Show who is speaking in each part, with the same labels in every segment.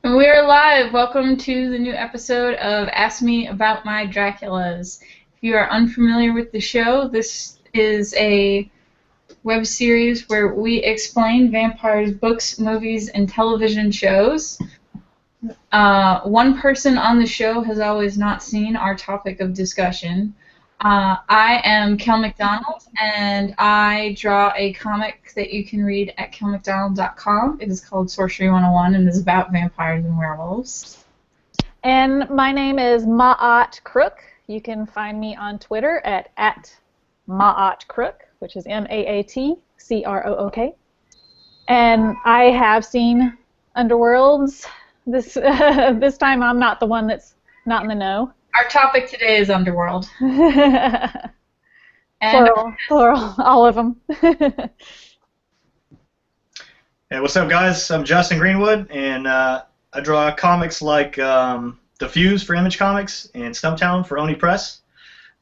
Speaker 1: And we are live. Welcome to the new episode of Ask Me About My Draculas. If you are unfamiliar with the show, this is a web series where we explain vampires' books, movies, and television shows. One person on the show has always not seen our topic of discussion. I am Kel McDonald, and I draw a comic that you can read at kelmcdonald.com. It is called Sorcery 101 and is about vampires and werewolves.
Speaker 2: And my name is Maat Crook. You can find me on Twitter at Maat Crook, which is MAATCROOK. And I have seen Underworlds. This time I'm not the one that's not in the know.
Speaker 1: Our topic today is Underworld.
Speaker 2: And plural, all of them.
Speaker 3: Hey, what's up, guys? I'm Justin Greenwood, and I draw comics like The Fuse for Image Comics and Stumptown for Oni Press.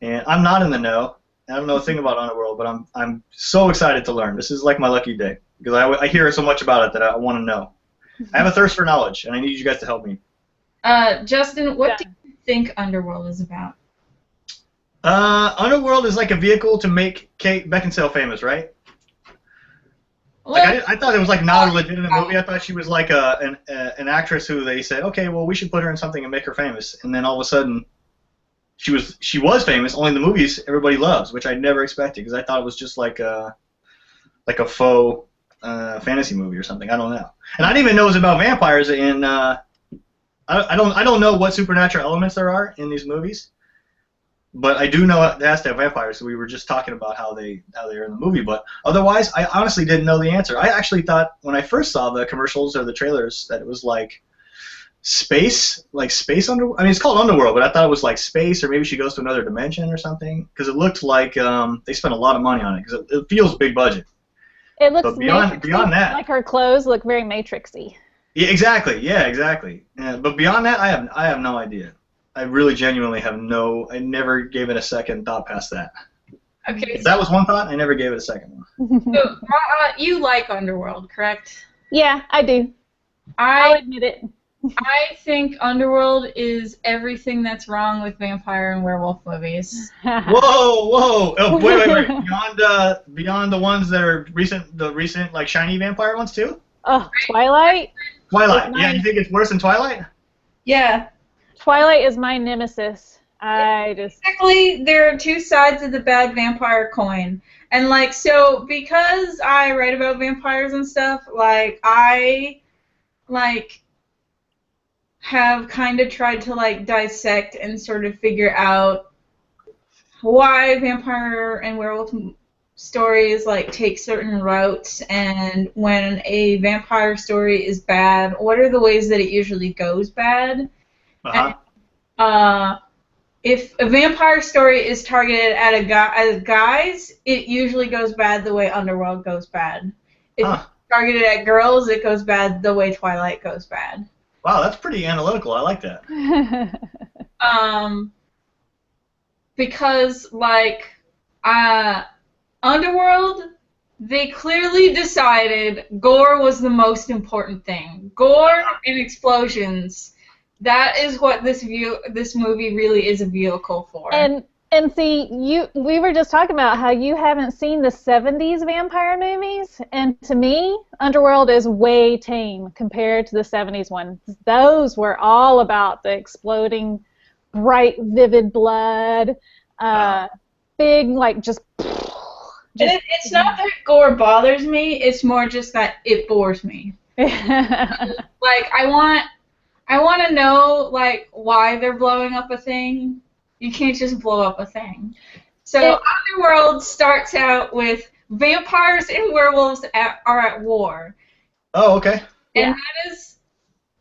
Speaker 3: And I'm not in the know. I don't know a thing about Underworld, but I'm so excited to learn. This is like my lucky day because I hear so much about it that I want to know. I have a thirst for knowledge, and I need you guys to help me.
Speaker 1: Justin, what do you think Underworld is about?
Speaker 3: Underworld is like a vehicle to make Kate Beckinsale famous, right? Like I thought it was like not a legitimate movie. I thought she was like an actress who they said, okay, well we should put her in something and make her famous, and then all of a sudden she was famous. Only in the movies everybody loves, which I never expected because I thought it was just like a faux fantasy movie or something. I don't know, and I didn't even know it was about vampires. And I don't know what supernatural elements there are in these movies. But I do know it has to have vampires, so we were just talking about how they are in the movie. But otherwise, I honestly didn't know the answer. I actually thought when I first saw the commercials or the trailers that it was like space under. I mean, it's called Underworld, but I thought it was like space, or maybe she goes to another dimension or something. Because it looked like they spent a lot of money on it. Because it feels big budget.
Speaker 2: It looks
Speaker 3: but beyond that,
Speaker 2: like her clothes look very Matrixy.
Speaker 3: Yeah, exactly. Yeah, exactly. Yeah, but beyond that, I have no idea. I really genuinely have I never gave it a second thought past that.
Speaker 1: Okay.
Speaker 3: If that was one thought, I never gave it a second one.
Speaker 1: So, you like Underworld, correct?
Speaker 2: Yeah, I do. I'll admit it.
Speaker 1: I think Underworld is everything that's wrong with vampire and werewolf movies.
Speaker 3: Whoa! Oh, wait. Beyond the ones that are the recent like shiny vampire ones too?
Speaker 2: Oh, Twilight?
Speaker 3: Yeah, you think it's worse than Twilight?
Speaker 1: Yeah.
Speaker 2: Twilight is my nemesis.
Speaker 1: Basically, there are two sides of the bad vampire coin. And, like, so because I write about vampires and stuff, like, I, like, have kind of tried to, like, dissect and sort of figure out why vampire and werewolf stories, like, take certain routes, and when a vampire story is bad, what are the ways that it usually goes bad? And, if a vampire story is targeted at guys, it usually goes bad the way Underworld goes bad. If it's targeted at girls, it goes bad the way Twilight goes bad.
Speaker 3: Wow, that's pretty analytical. I like that.
Speaker 1: Because, like, Underworld, they clearly decided gore was the most important thing. Gore and explosions. That is what this movie really is a vehicle for.
Speaker 2: And see, we were just talking about how you haven't seen the 70s vampire movies, and to me, Underworld is way tame compared to the 70s ones. Those were all about the exploding, bright, vivid blood, big, like, just
Speaker 1: it's not that gore bothers me, it's more just that it bores me. Like, I want to know, like, why they're blowing up a thing. You can't just blow up a thing. So Underworld starts out with vampires and werewolves are at war.
Speaker 3: Oh, okay.
Speaker 1: And that is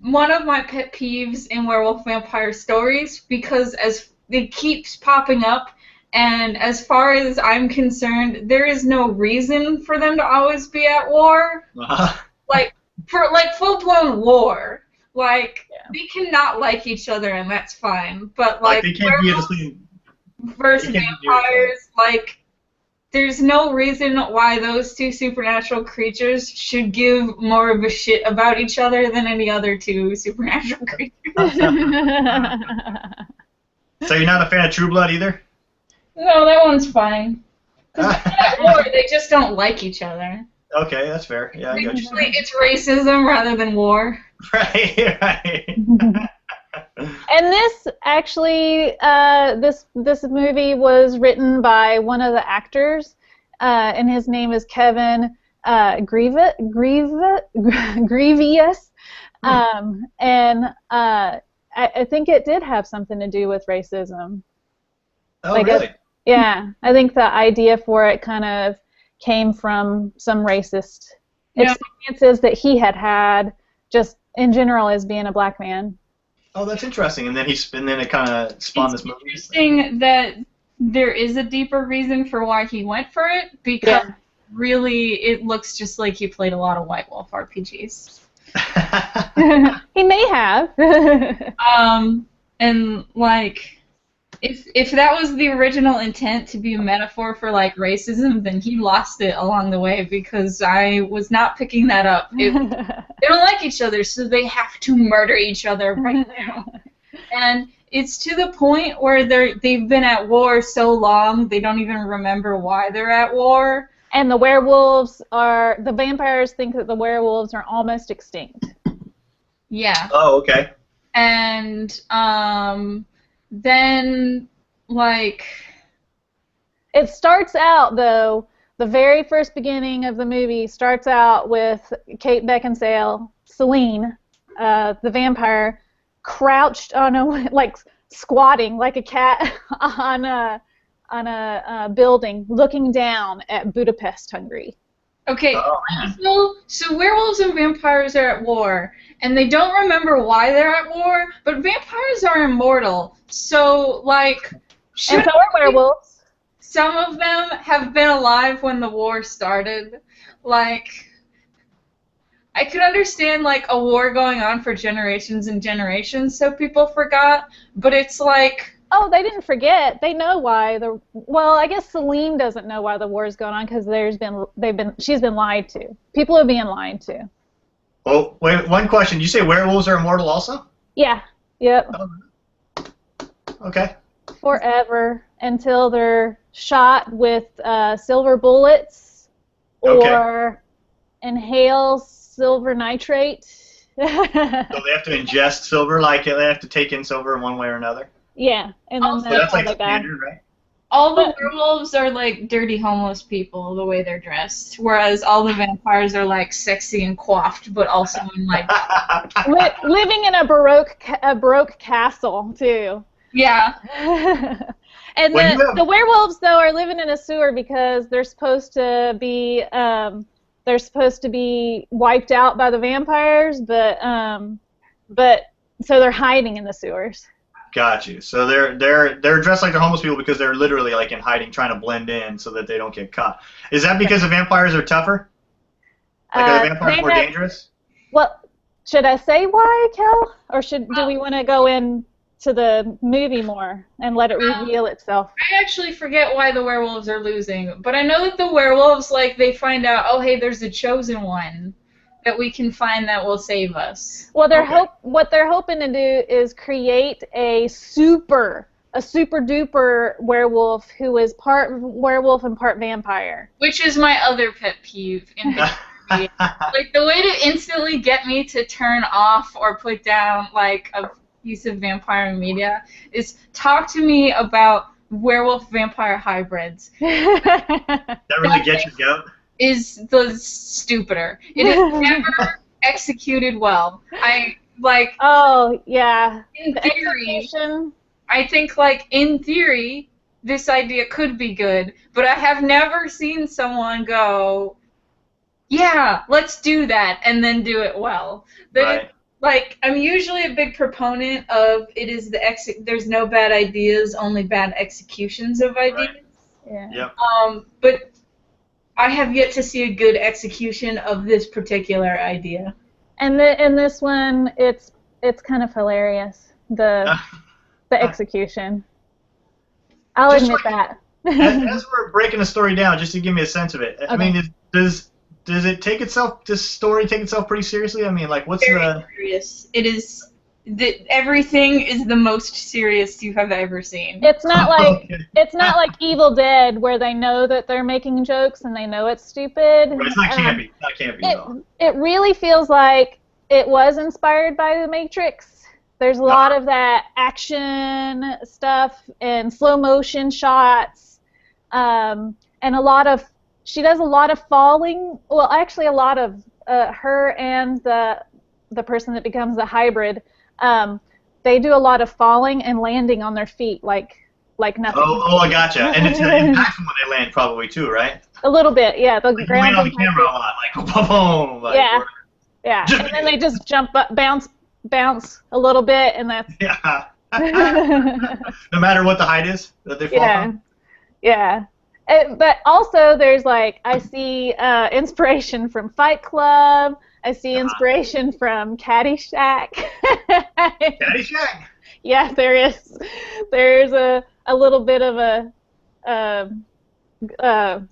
Speaker 1: one of my pet peeves in werewolf vampire stories because as it keeps popping up, and as far as I'm concerned, there is no reason for them to always be at war. Like, for, like, full-blown war. Like, they cannot like each other, and that's fine. But, like
Speaker 3: they can't be at the same
Speaker 1: versus vampires, like, there's no reason why those two supernatural creatures should give more of a shit about each other than any other two supernatural creatures.
Speaker 3: So you're not a fan of True Blood either?
Speaker 1: No, that one's fine. Or they just don't like each other.
Speaker 3: Okay, that's fair. Yeah, I got you.
Speaker 1: It's racism rather than war.
Speaker 3: Right, right.
Speaker 2: And this actually, this movie was written by one of the actors, and his name is Kevin Grievous. And I think it did have something to do with racism.
Speaker 3: Oh, really?
Speaker 2: Yeah, I think the idea for it kind of came from some racist experiences that he had just in general as being a black man.
Speaker 3: Oh, that's interesting. And then it kind of spawned this movie.
Speaker 1: It's interesting that there is a deeper reason for why he went for it, because really it looks just like he played a lot of White Wolf RPGs.
Speaker 2: He may have.
Speaker 1: And like, if that was the original intent to be a metaphor for like racism, then he lost it along the way, because I was not picking that up. They don't like each other, so they have to murder each other right now. And it's to the point where they've been at war so long they don't even remember why they're at war.
Speaker 2: And the vampires think that the werewolves are almost extinct.
Speaker 1: Yeah.
Speaker 3: Oh, okay.
Speaker 1: And then, like...
Speaker 2: It starts out, though, the very first beginning of the movie starts out with Kate Beckinsale, Celine, the vampire, crouched on like squatting like a cat on a building, looking down at Budapest, Hungary.
Speaker 1: Okay, so werewolves and vampires are at war, and they don't remember why they're at war, but vampires are immortal, so, like...
Speaker 2: And so are werewolves.
Speaker 1: Some of them have been alive when the war started. Like, I could understand, like, a war going on for generations and generations, so people forgot, but it's like...
Speaker 2: Oh, they didn't forget. They know why well, I guess Celine doesn't know why the war is going on because she's been lied to. People are being lied to.
Speaker 3: Oh, wait, one question. You say werewolves are immortal also?
Speaker 2: Yeah. Yep.
Speaker 3: Oh. Okay.
Speaker 2: Forever until they're shot with silver bullets or inhale silver nitrate.
Speaker 3: So they have to ingest silver, like they have to take in silver in one way or another?
Speaker 2: Yeah, and then
Speaker 3: that's like standard, right?
Speaker 1: All the werewolves are like dirty homeless people, the way they're dressed, whereas all the vampires are like sexy and coiffed, but also in like
Speaker 2: living in a baroque castle too.
Speaker 1: Yeah.
Speaker 2: And the werewolves though are living in a sewer because they're supposed to be wiped out by the vampires, but so they're hiding in the sewers.
Speaker 3: Got you. So they're dressed like they're homeless people because they're literally like in hiding, trying to blend in so that they don't get caught. Is that because the vampires are tougher? Like are the vampires more dangerous?
Speaker 2: Well, should I say why, Kel, or do we want to go into the movie more and let it reveal itself?
Speaker 1: I actually forget why the werewolves are losing, but I know that the werewolves, like, they find out, oh hey, there's a chosen one that we can find that will save us.
Speaker 2: Well, what they're hoping to do is create a super duper werewolf who is part werewolf and part vampire.
Speaker 1: Which is my other pet peeve in the movie. Like, the way to instantly get me to turn off or put down, like, a piece of vampire media is talk to me about werewolf-vampire hybrids.
Speaker 3: That really gets your goat?
Speaker 1: Is the stupider. It is never executed well.
Speaker 2: Oh, yeah.
Speaker 1: In theory, I think, like, in theory, this idea could be good, but I have never seen someone go, yeah, let's do that, and then do it well.
Speaker 3: Right.
Speaker 1: Like, I'm usually a big proponent of there's no bad ideas, only bad executions of ideas.
Speaker 3: Right. Yeah.
Speaker 2: Yep.
Speaker 1: But I have yet to see a good execution of this particular idea.
Speaker 2: And in this one, it's kind of hilarious, the execution. I'll admit that.
Speaker 3: As we're breaking the story down, just to give me a sense of it, I
Speaker 2: Okay.
Speaker 3: mean, does it take itself? Does story take itself pretty seriously? I mean, like, what's
Speaker 1: Very
Speaker 3: the?
Speaker 1: serious. It is. Everything is the most serious you have ever seen.
Speaker 2: It's not like
Speaker 3: Okay.
Speaker 2: it's not like Evil Dead where they know that they're making jokes and they know it's stupid.
Speaker 3: But it's not campy. It's not campy at all.
Speaker 2: It really feels like it was inspired by The Matrix. There's a lot of that action stuff and slow motion shots, and a lot of she does a lot of falling. Well, actually, a lot of her and the person that becomes the hybrid. They do a lot of falling and landing on their feet like nothing.
Speaker 3: Oh, I gotcha. And it's impactful when they land, probably too, right?
Speaker 2: A little bit, yeah. The
Speaker 3: Like you
Speaker 2: ground's
Speaker 3: land on the camera a lot, like boom, boom, like,
Speaker 2: Yeah.
Speaker 3: or-
Speaker 2: Yeah, and then they just jump up, bounce a little bit, and that's
Speaker 3: yeah. No matter what the height is that they fall
Speaker 2: yeah,
Speaker 3: from.
Speaker 2: yeah. But also, there's like I see inspiration from Fight Club. I see inspiration from Caddyshack.
Speaker 3: Caddyshack.
Speaker 2: Yeah, there is. There's a little bit of a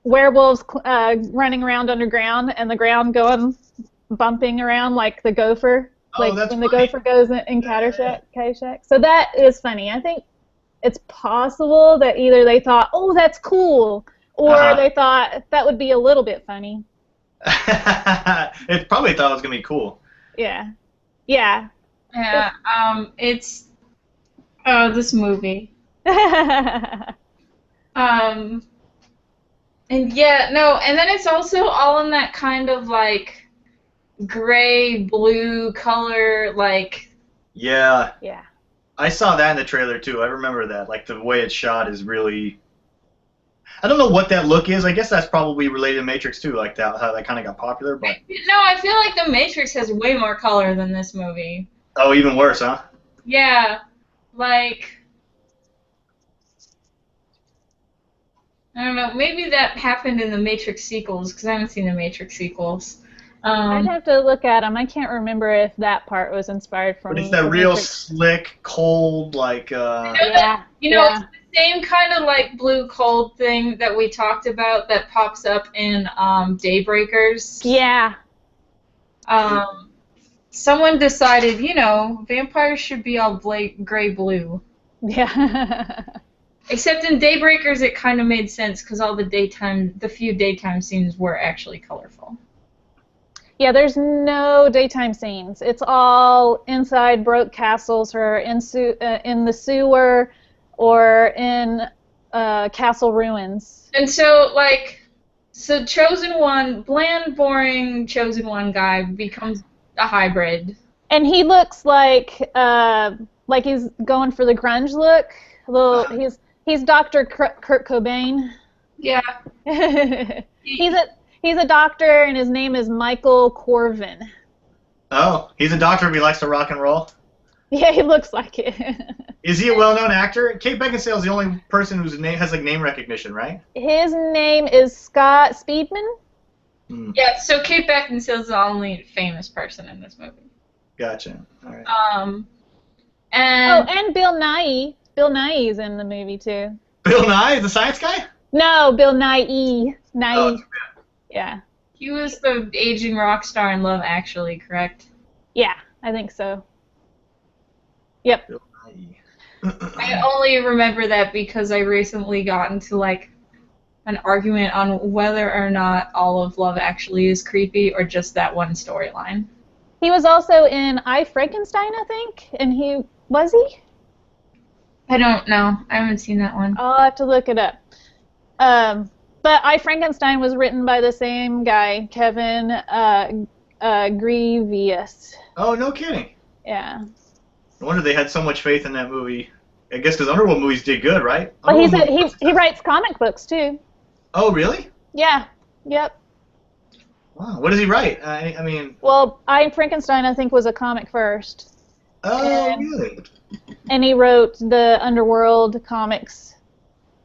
Speaker 2: werewolves running around underground and the ground going bumping around like the gopher,
Speaker 3: Oh,
Speaker 2: like
Speaker 3: that's
Speaker 2: when the
Speaker 3: funny.
Speaker 2: gopher goes in Caddyshack. So that is funny. I think it's possible that either they thought, "Oh, that's cool," or they thought that would be a little bit funny.
Speaker 3: It probably thought it was gonna be cool.
Speaker 2: Yeah, yeah.
Speaker 1: Yeah. It's this movie. And yeah, no, and then it's also all in that kind of like gray blue color, like
Speaker 3: Yeah,
Speaker 2: Yeah.
Speaker 3: I saw that in the trailer too. I remember that. Like the way it's shot is really. I don't know what that look is. I guess that's probably related to Matrix too, like that how that kind of got popular. But
Speaker 1: no, I feel like The Matrix has way more color than this movie.
Speaker 3: oh, even worse, huh?
Speaker 1: Yeah, like I don't know, maybe that happened in the Matrix sequels because I haven't seen the Matrix sequels.
Speaker 2: I'd have to look at them. I can't remember if that part was inspired from.
Speaker 3: But it's that
Speaker 2: The
Speaker 3: real
Speaker 2: Matrix.
Speaker 3: slick, cold, like.
Speaker 2: Yeah.
Speaker 1: You know,
Speaker 2: Yeah.
Speaker 1: it's the same kind of like blue cold thing that we talked about that pops up in Daybreakers.
Speaker 2: Yeah.
Speaker 1: Someone decided, you know, vampires should be all gray blue.
Speaker 2: Yeah.
Speaker 1: Except in Daybreakers, it kind of made sense because all the few daytime scenes were actually colorful.
Speaker 2: Yeah, there's no daytime scenes. It's all inside broke castles or in the sewer or in castle ruins.
Speaker 1: And so, so Chosen One, bland, boring Chosen One guy becomes a hybrid.
Speaker 2: And he looks like he's going for the grunge look. He's Dr. Kurt Cobain.
Speaker 1: Yeah.
Speaker 2: He's a doctor, and his name is Michael Corvin.
Speaker 3: Oh, he's a doctor if he likes to rock and roll.
Speaker 2: Yeah, he looks like it.
Speaker 3: Is he a well-known actor? Kate Beckinsale is the only person whose name has like name recognition, right?
Speaker 2: His name is Scott Speedman.
Speaker 1: Yeah, so Kate Beckinsale is the only famous person in this movie.
Speaker 3: Gotcha. All right.
Speaker 2: And Bill Nighy. Bill Nighy's in the movie too.
Speaker 3: Bill Nye, the science guy?
Speaker 2: No, Bill Nighy. Nighy.
Speaker 3: Oh,
Speaker 2: Yeah.
Speaker 1: He was the aging rock star in Love Actually, correct?
Speaker 2: Yeah, I think so. Yep.
Speaker 3: Bill Nye.
Speaker 1: I only remember that because I recently got into like an argument on whether or not all of Love Actually is creepy or just that one storyline.
Speaker 2: He was also in I, Frankenstein, I think, and was he?
Speaker 1: I don't know. I haven't seen that one.
Speaker 2: I'll have to look it up. But I, Frankenstein was written by the same guy, Kevin Grievous.
Speaker 3: Oh, no kidding.
Speaker 2: Yeah.
Speaker 3: No wonder they had so much faith in that movie. I guess because Underworld movies did good, right?
Speaker 2: Well, he writes comic books too.
Speaker 3: Oh, really?
Speaker 2: Yeah. Yep.
Speaker 3: Wow. What does he write? I mean.
Speaker 2: Well, I, Frankenstein, I think, was a comic first.
Speaker 3: Oh, really?
Speaker 2: And he wrote the Underworld comics.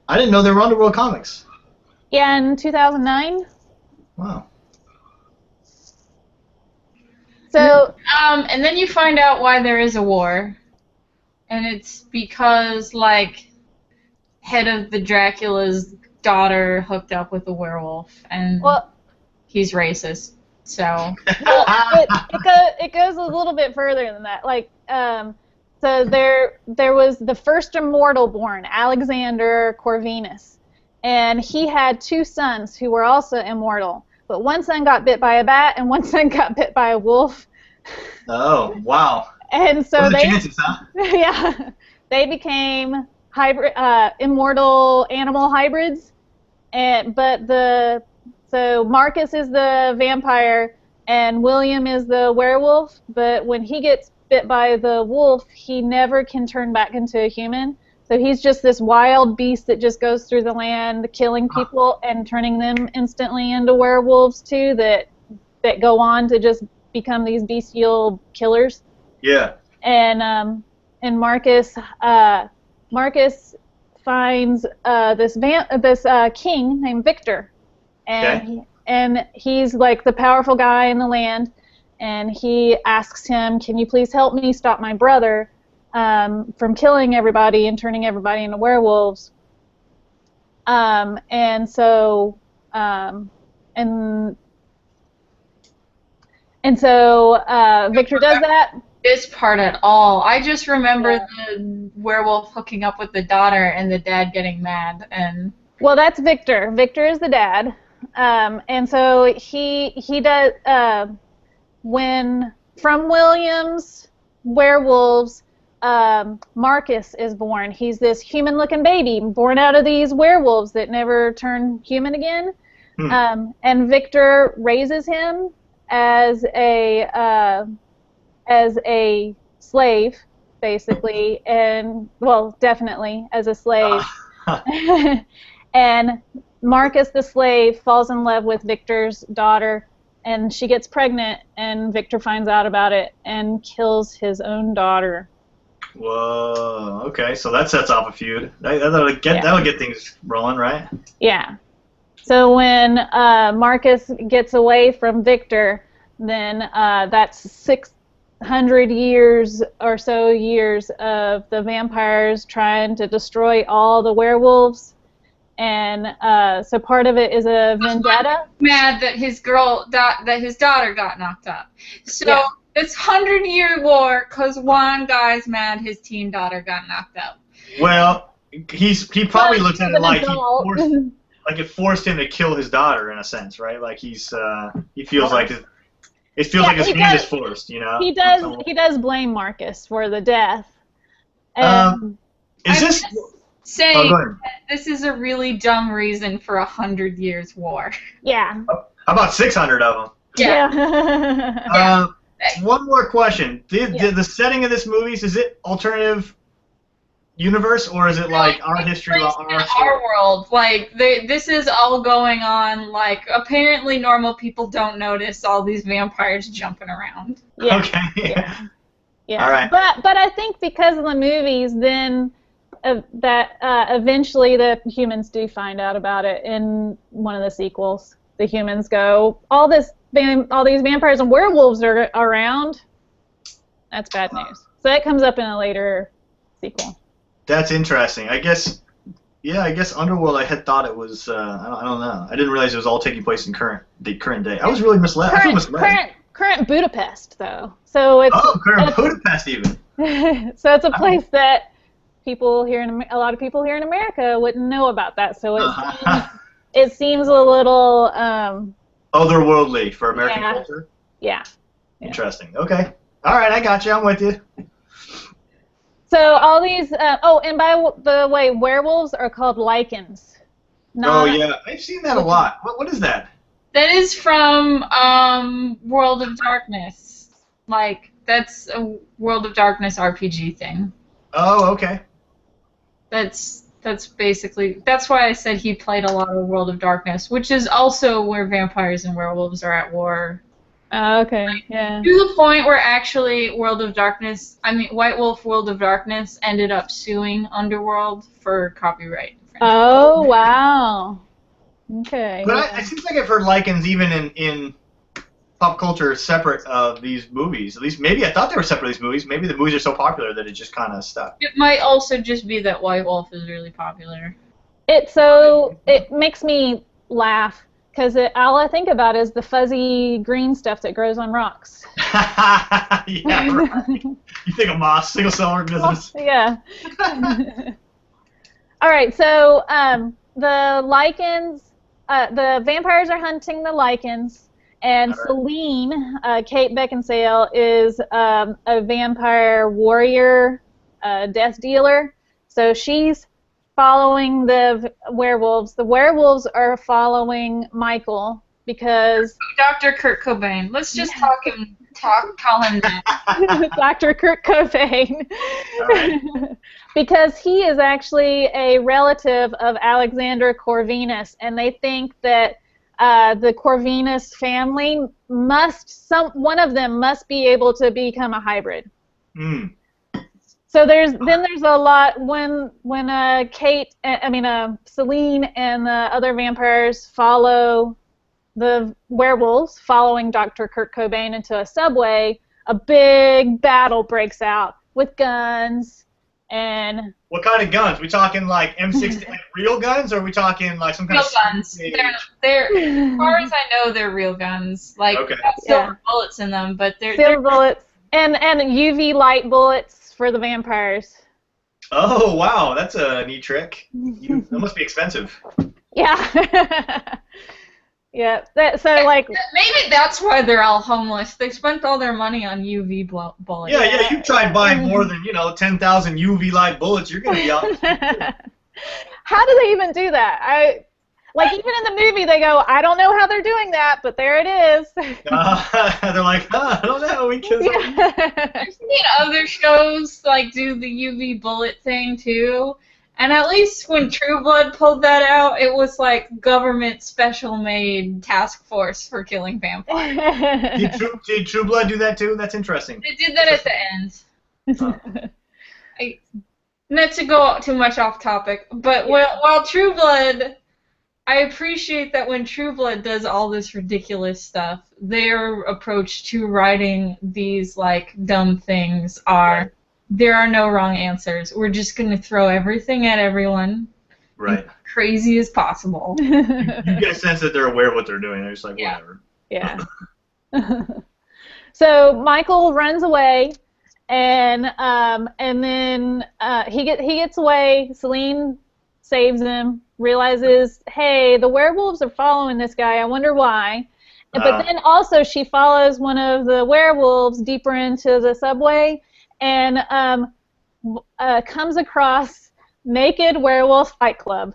Speaker 3: I didn't know there were Underworld comics.
Speaker 2: Yeah, in 2009.
Speaker 3: Wow.
Speaker 2: So.
Speaker 1: And then you find out why there is a war. And it's because, like, head of the Dracula's daughter hooked up with a werewolf, and
Speaker 2: Well,
Speaker 1: he's racist. So
Speaker 2: it goes a little bit further than that. Like, so there was the first immortal born, Alexander Corvinus, and he had 2 sons who were also immortal. But one son got bit by a bat, and one son got bit by a wolf.
Speaker 3: Oh, wow.
Speaker 2: And so
Speaker 3: What are the chances, huh?
Speaker 2: yeah, they became hybrid, immortal animal hybrids. So Marcus is the vampire and William is the werewolf. But when he gets bit by the wolf, he never can turn back into a human. So he's just this wild beast that just goes through the land, killing people and turning them instantly into werewolves too. That go on to just become these bestial killers.
Speaker 3: Yeah.
Speaker 2: And Marcus finds this king named Victor, and he's like the powerful guy in the land, and he asks him, "Can you please help me stop my brother from killing everybody and turning everybody into werewolves?" And so Victor does that.
Speaker 1: This part at all. I just remember the werewolf hooking up with the daughter and the dad getting mad. And
Speaker 2: well, that's Victor. Victor is the dad, and so he does when from William's werewolves. Marcus is born. He's this human-looking baby born out of these werewolves that never turn human again. And Victor raises him as a slave, basically, and well, definitely as a slave. And Marcus, the slave, falls in love with Victor's daughter, and she gets pregnant, and Victor finds out about it and kills his own daughter.
Speaker 3: Whoa. Okay, so that sets off a feud. That'll get things rolling, right?
Speaker 2: Yeah. So when Marcus gets away from Victor, then that's 600 years or so of the vampires trying to destroy all the werewolves. And so part of it is a vendetta.
Speaker 1: Mad that his daughter got knocked up. So it's 100-year war because one guy's mad his teen daughter got knocked up.
Speaker 3: Well, he probably looked at it like it forced him to kill his daughter in a sense, right? Like he feels like his hand is forced, you know.
Speaker 2: He does blame Marcus for the death.
Speaker 3: Is this
Speaker 1: saying this is a really dumb reason for 100 years war?
Speaker 2: Yeah.
Speaker 3: How about 600 of them?
Speaker 2: Yeah.
Speaker 3: One more question: Did the setting of this movie, is it alternative universe or is it like our history,
Speaker 1: our world? Like this is all going on. Like apparently normal people don't notice all these vampires jumping around.
Speaker 2: Yeah.
Speaker 3: Okay.
Speaker 2: Yeah.
Speaker 3: All right.
Speaker 2: But I think because of the movies, then eventually the humans do find out about it in one of the sequels. The humans go, all these vampires and werewolves are around. That's bad news. So that comes up in a later sequel.
Speaker 3: That's interesting. I guess Underworld, I had thought it was, I don't know. I didn't realize it was all taking place in the current day. I was really misled. I feel misled.
Speaker 2: Current Budapest, though. So it's
Speaker 3: current Budapest even.
Speaker 2: So it's a place that a lot of people here in America wouldn't know about that. So it seems a little
Speaker 3: otherworldly for American culture.
Speaker 2: Yeah.
Speaker 3: Interesting. Okay. All right, I got you. I'm with you.
Speaker 2: So all these. And by the way, werewolves are called lichens.
Speaker 3: I've seen that a lot. What is that?
Speaker 1: That is from World of Darkness. Like that's a World of Darkness RPG thing.
Speaker 3: Oh, okay.
Speaker 1: That's basically, that's why I said he played a lot of World of Darkness, which is also where vampires and werewolves are at war.
Speaker 2: Okay, yeah.
Speaker 1: To the point where actually White Wolf World of Darkness ended up suing Underworld for copyright infringement.
Speaker 2: Oh, wow. Okay.
Speaker 3: But it seems like I've heard lichens even in pop culture separate of these movies. At least maybe I thought they were separate of these movies. Maybe the movies are so popular that it just kind of stuck.
Speaker 1: It might also just be that White Wolf is really popular.
Speaker 2: It makes me laugh because all I think about is the fuzzy green stuff that grows on rocks.
Speaker 3: Yeah, right. You think of moss, single cell organisms.
Speaker 2: Yeah. All right, so the lichens, the vampires are hunting the lichens, and
Speaker 3: All right.
Speaker 2: Celine, Kate Beckinsale, is a vampire warrior, death dealer. So she's following the werewolves. The werewolves are following Michael because
Speaker 1: Dr. Kurt Cobain. Let's just call him that.
Speaker 2: Dr. Kurt Cobain.
Speaker 3: All right.
Speaker 2: Because he is actually a relative of Alexander Corvinus, and they think that the Corvinus family one of them must be able to become a hybrid.
Speaker 3: Mm.
Speaker 2: So there's a lot when Celine and the other vampires follow the werewolves, following Dr. Kurt Cobain into a subway. A big battle breaks out with guns. And
Speaker 3: what kind of guns? We talking like M16, like real guns, or are we talking like some kind
Speaker 1: real
Speaker 3: of
Speaker 1: guns? They're as far as I know, they're real guns. Like silver bullets in them, but they're
Speaker 2: bullets and UV light bullets for the vampires.
Speaker 3: Oh wow, that's a neat trick. That must be expensive.
Speaker 2: Yeah. Yeah.
Speaker 1: Maybe that's why they're all homeless. They spent all their money on UV bullets.
Speaker 3: Yeah. You try buying more than 10,000 UV light bullets, you're gonna be out.
Speaker 2: How do they even do that? Even in the movie, they go, I don't know how they're doing that, but there it is.
Speaker 3: They're like, I don't know.
Speaker 1: I've seen other shows do the UV bullet thing too. And at least when True Blood pulled that out, it was like government special-made task force for killing vampires.
Speaker 3: Did True Blood do that too? That's interesting.
Speaker 1: They did that at the end. Not to go too much off topic, but while True Blood, I appreciate that when True Blood does all this ridiculous stuff, their approach to writing these dumb things are... There are no wrong answers. We're just going to throw everything at everyone.
Speaker 3: Right.
Speaker 1: Crazy as possible.
Speaker 3: You get a sense that they're aware of what they're doing. They're just like, whatever.
Speaker 2: Yeah. So Michael runs away, and then he gets away. Celine saves him, realizes, hey, the werewolves are following this guy. I wonder why. But then also she follows one of the werewolves deeper into the subway, and comes across Naked Werewolf Fight Club.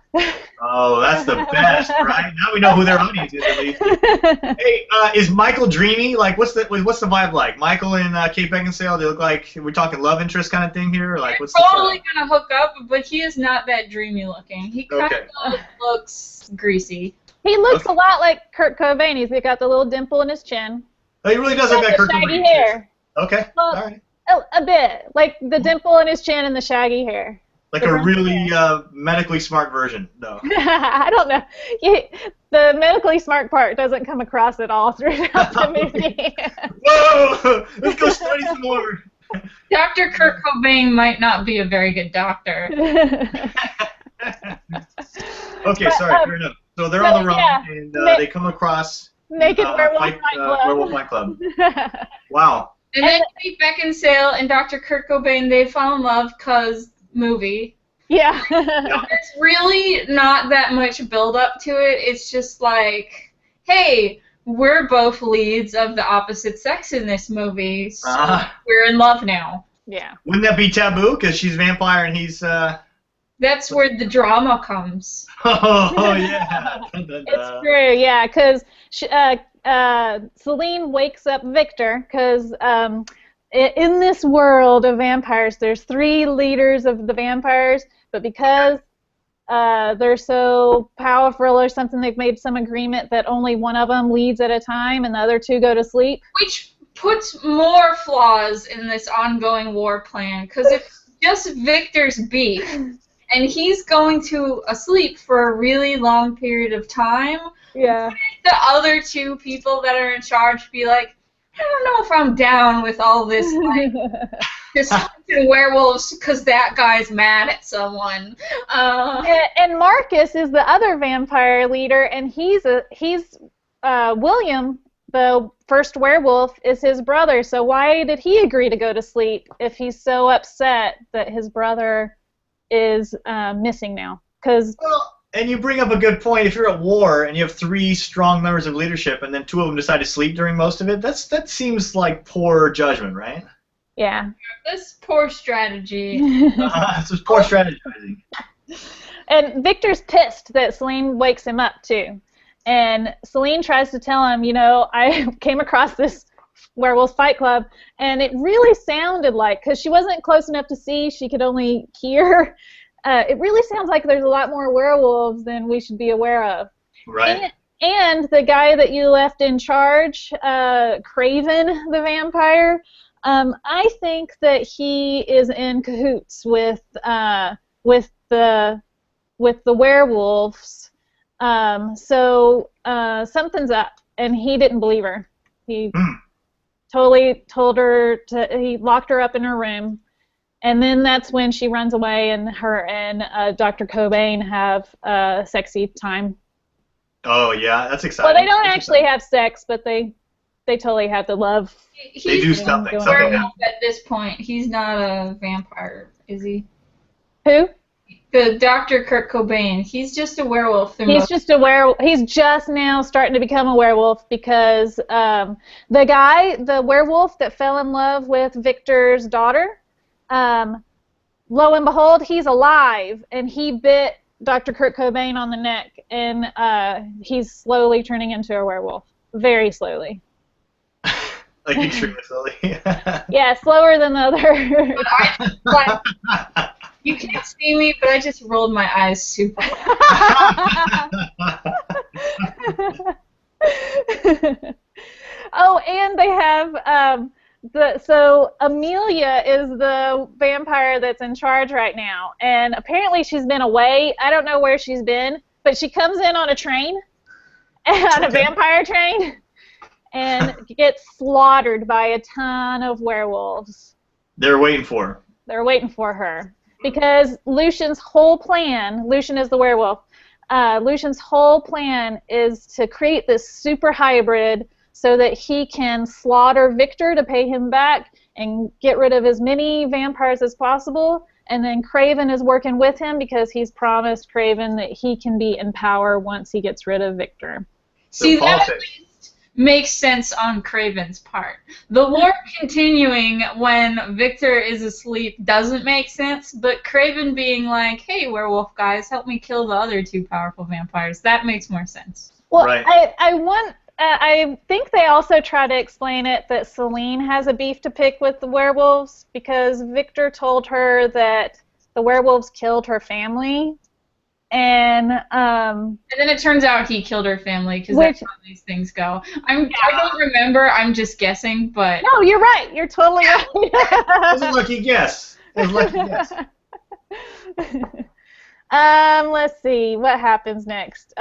Speaker 3: Oh, that's the best, right? Now we know who their audience is, at least. Hey, is Michael dreamy? What's the vibe like? Michael and Kate Beckinsale, they look like, we're talking love interest kind of thing here? Or what's
Speaker 1: totally gonna hook up, but he is not that dreamy looking. He kind of looks greasy.
Speaker 2: He looks a lot like Kurt Cobain. He's got the little dimple in his chin.
Speaker 3: Oh, he really does look like Kurt Cobain.
Speaker 2: Shaggy hair.
Speaker 3: Okay, all right.
Speaker 2: A bit. Like the dimple in his chin and the shaggy hair.
Speaker 3: Like a really medically smart version, though.
Speaker 2: I don't know. The medically smart part doesn't come across at all throughout the movie.
Speaker 3: Whoa! Let's go study some more.
Speaker 1: Dr. Kurt Cobain might not be a very good doctor.
Speaker 3: Okay, sorry, fair enough. So they're on the run, and they come across
Speaker 2: Naked Werewolf
Speaker 3: Fight Club. Wow.
Speaker 1: And then Kate Beckinsale and Dr. Kurt Cobain, they fall in love because movie.
Speaker 2: Yeah.
Speaker 1: There's really not that much build up to it. It's just like, hey, we're both leads of the opposite sex in this movie, so we're in love now.
Speaker 2: Yeah.
Speaker 3: Wouldn't that be taboo? Because she's a vampire and he's...
Speaker 1: That's where the drama comes.
Speaker 3: Oh, yeah.
Speaker 2: It's true, yeah, because Celine wakes up Victor, because in this world of vampires, there's 3 leaders of the vampires, but because they're so powerful or something, they've made some agreement that only one of them leads at a time and the other 2 go to sleep.
Speaker 1: Which puts more flaws in this ongoing war plan, because it's just Victor's beat, and he's going to sleep for a really long period of time.
Speaker 2: Yeah.
Speaker 1: The other 2 people that are in charge be like, I don't know if I'm down with all this Just hunting werewolves because that guy's mad at someone.
Speaker 2: And Marcus is the other vampire leader, and he's William, the first werewolf, is his brother. So why did he agree to go to sleep if he's so upset that his brother is missing now?
Speaker 3: Well, and you bring up a good point. If you're at war and you have 3 strong members of leadership, and then 2 of them decide to sleep during most of it, that seems like poor judgment, right?
Speaker 2: Yeah.
Speaker 1: That's poor strategy.
Speaker 3: It's just poor strategizing.
Speaker 2: And Victor's pissed that Celine wakes him up, too. And Celine tries to tell him, I came across this werewolf fight club, and it really sounded like, because she wasn't close enough to see, she could only hear, it really sounds like there's a lot more werewolves than we should be aware of.
Speaker 3: Right.
Speaker 2: And the guy that you left in charge, Craven the vampire, I think that he is in cahoots with the werewolves. So something's up, and he didn't believe her. He totally told her he locked her up in her room, and then that's when she runs away, and her and Dr. Cobain have sexy time.
Speaker 3: Oh yeah, that's exciting.
Speaker 2: Well, they don't actually have sex, but they totally have the love.
Speaker 3: They do something.
Speaker 1: Werewolf at this point. He's not a vampire, is he?
Speaker 2: Who?
Speaker 1: The Dr. Kurt Cobain. He's just a werewolf.
Speaker 2: He's just a werewolf. He's just now starting to become a werewolf because the werewolf that fell in love with Victor's daughter, lo and behold, he's alive, and he bit Dr. Kurt Cobain on the neck, and he's slowly turning into a werewolf. Very slowly.
Speaker 3: Like extremely slowly.
Speaker 2: Yeah, slower than the other.
Speaker 1: You can't see me, but I just rolled my eyes super
Speaker 2: Oh, and they have so Amelia is the vampire that's in charge right now, and apparently she's been away. I don't know where she's been, but she comes in on a train, on a vampire train, and gets slaughtered by a ton of werewolves.
Speaker 3: They're waiting for her.
Speaker 2: They're waiting for her. Because Lucian's whole plan, Lucian is the werewolf, Lucian's whole plan is to create this super hybrid so that he can slaughter Victor to pay him back and get rid of as many vampires as possible. And then Craven is working with him because he's promised Craven that he can be in power once he gets rid of Victor.
Speaker 1: See, that at least makes sense on Craven's part. The war continuing when Victor is asleep doesn't make sense, but Craven being like, hey, werewolf guys, help me kill the other 2 powerful vampires, that makes more sense.
Speaker 2: Well,
Speaker 3: right.
Speaker 2: I think they also try to explain it that Celine has a beef to pick with the werewolves because Victor told her that the werewolves killed her family. And
Speaker 1: then it turns out he killed her family because that's how these things go. I don't remember. I'm just guessing, but
Speaker 2: no, you're right. You're totally right.
Speaker 3: It was a lucky guess. Let's
Speaker 2: see what happens next.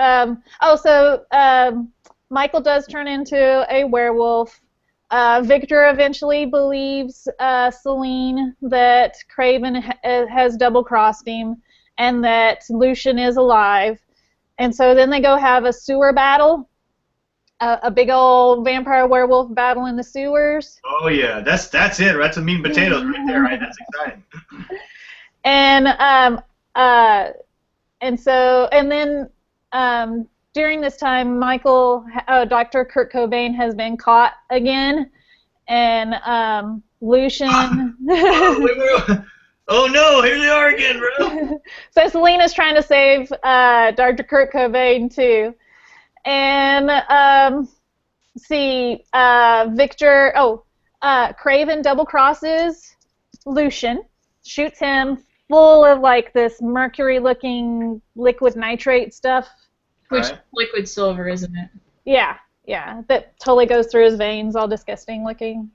Speaker 2: Michael does turn into a werewolf. Victor eventually believes Celine that Craven has double-crossed him, and that Lucian is alive. And so then they go have a sewer battle, a big old vampire werewolf battle in the sewers.
Speaker 3: Oh yeah, that's it. That's a meat and potatoes right there, right? That's exciting.
Speaker 2: And then during this time, Dr. Kurt Cobain has been caught again, and Lucian.
Speaker 3: Oh no, here they are again, bro.
Speaker 2: So Selena's trying to save Dr. Kurt Cobain too. And Craven double crosses Lucian, shoots him full of like this mercury looking liquid nitrate stuff.
Speaker 1: Which liquid silver, isn't it?
Speaker 2: Yeah, that totally goes through his veins, all disgusting looking.